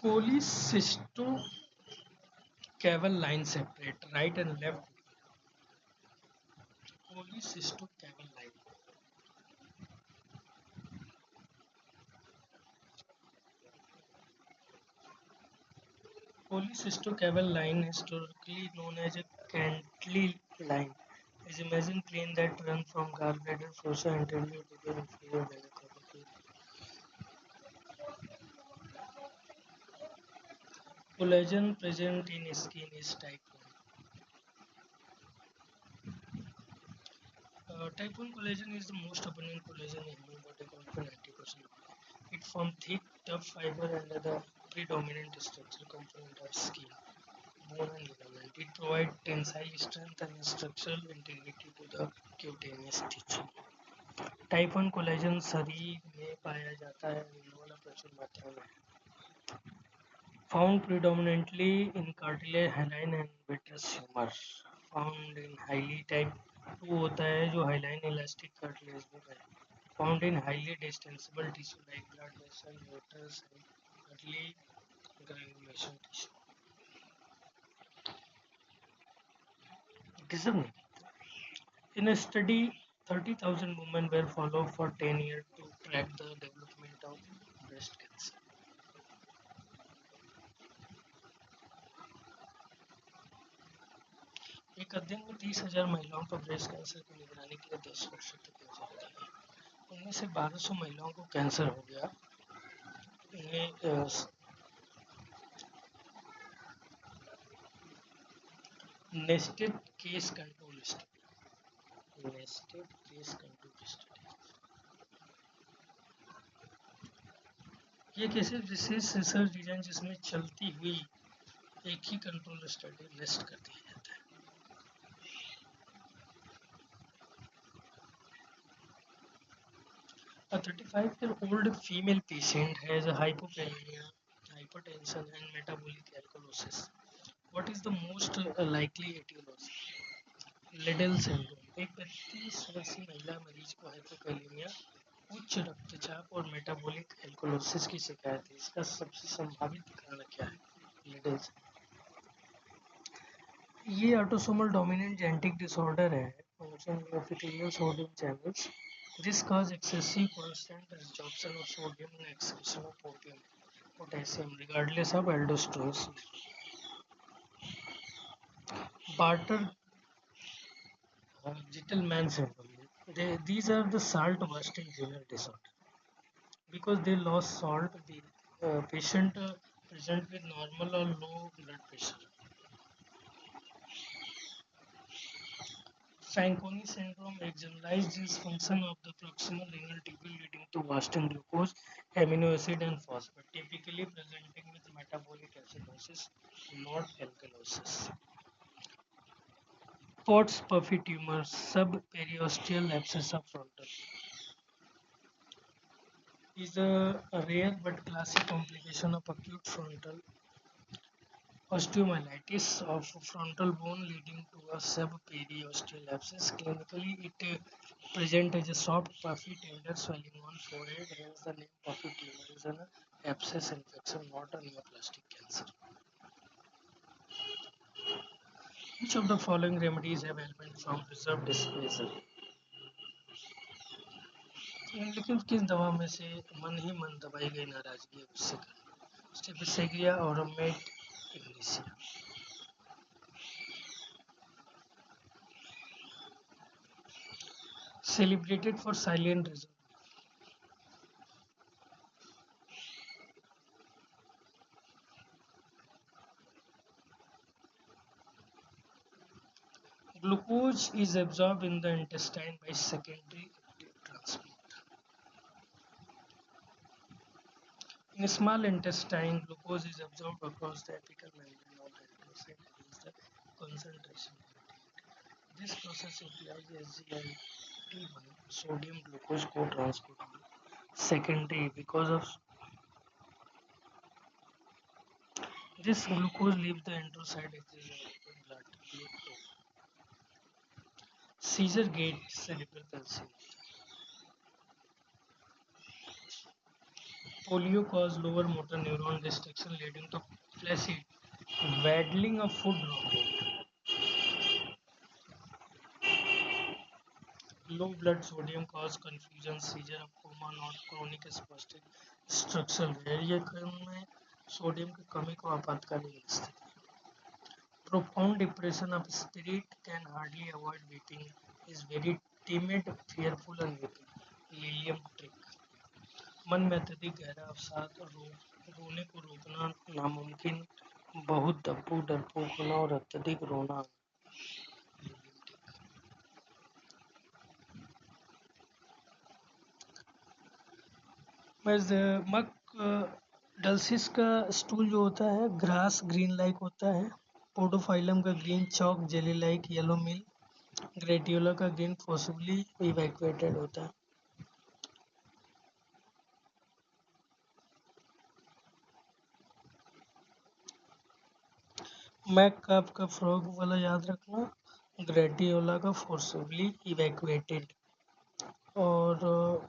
Cholecystocabal line separate right and left. Cholecystocabal line. Cholecystocabal line, historically known as a Cantley line, is a mesenchyme that runs from gallbladder fossa anterior to the inferior vena cava. Collagen present in skin is type 1. Type 1 collagen is the most abundant collagen in human body, accounting for 90%. It forms thick, tough fiber and the predominant structural component of skin, bone and ligament. It provides tensile strength and structural integrity to the cutaneous tissue. Type 1 collagen शरीर में पाया जाता है वाला प्रचुर मात्रा में. Found predominantly in cartilage, hyaline and vitreous humor. Found in highly type 2 होता है जो hyaline elastic cartilage में है. Found in highly distensible tissue like blood vessel, vitreous and cartilage granulation tissue. Deserve नहीं. In a study, 30,000 women were followed for 10 years to track the development of breast cancer. एक अध्ययन में 30,000 महिलाओं पर breast cancer की निगरानी के लिए 10 वर्षों तक नजर रखी. उनमें से 1200 महिलाओं को कैंसर हो गया. इन्हें nested case control study. Nested case control study. ये कैसे विशेष रिसर्च डिजाइन जिसमें चलती हुई एक ही कंट्रोल स्टडी लिस्ट कर दिया जाता है. A 35-year-old female patient has a hypopenia, hypertension and metabolic alkalosis. What is the most likely aetiology? Liddle syndrome. एक 35 वर्षीय महिला मरीज को हाइपोकैलेमिया, उच्च रक्तचाप और मेटाबॉलिक एल्कोलोसिस की शिकायत है। इसका सबसे संभावित कारण क्या है? लिडल। ये ऑटोसोमल डोमिनेंट जेनेटिक डिसऑर्डर है, function epithelial sodium channels. This cause excessive constant absorption of sodium and excretion of potassium regardless of aldosterone. Barter Gitelman syndrome. These are the salt bursting renal disorder. Because they lost salt, the patient present with normal or low blood pressure. Fanconi syndrome, a generalized dysfunction of the proximal renal tubule leading to wasting glucose, amino acid, and phosphate, typically presenting with metabolic acidosis, not alkalosis. Pott's puffy tumor, subperiosteal abscess of frontal, is a rare but classic complication of acute frontal osteomyelitis of frontal bone leading to a subperiosteal abscess. Clinically, it presents as a soft, puffy, tender swelling on forehead. Hence, the name puffy tumor is an abscess infection, not a neoplastic cancer. Which of the following remedies have helped from preserved dysplasia? लेकिन किस दवा में से मन ही मन दबाई गई नाराजगी उससे स्टेफिसेगिया और met इग्निसिया? Celebrated for silent reason. Glucose is absorbed in the intestine by secondary transport. In small intestine, glucose is absorbed across the apical membrane of the enterocyte and is the concentration. This process implies SGLT1 sodium glucose co-transport secondary. Because of this, glucose leaves the enterocyte as blood. Seizure gate cerebral palsy. Polio causes lower motor neuron destruction leading to flaccid waddling of foot dropping. Low blood sodium causes confusion, seizure of coma, not chronic spastic structural है। ये में sodium की कमी को आपातकालीन स्थिति। Profound depression of spirit can hardly avoid weeping, is very timid, fearful and weeping. Lilium trick. मन में अत्यधिक गहरा अवसाद, रोने को रोकना नामुमकिन, बहुत दब्बू, डरपोक होना और अत्यधिक रोना। मक डल्सिस का स्टूल जो होता है ग्रास ग्रीन लाइक होता है। पोडोफाइलम का ग्रीन चौक जेली लाइक येलो मिल। ग्रेटियोला का ग्रीन फोर्सिबली इवैक्यूएटेड होता है। मैक काप का फ्रॉग वाला याद रखना। ग्रेटियोला का फोर्सिबली इवैक्यूएटेड और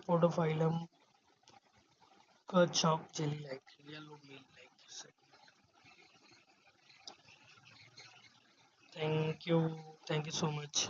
पोडोफाइलम का chalk jelly like yellow milk like. Thank you so much.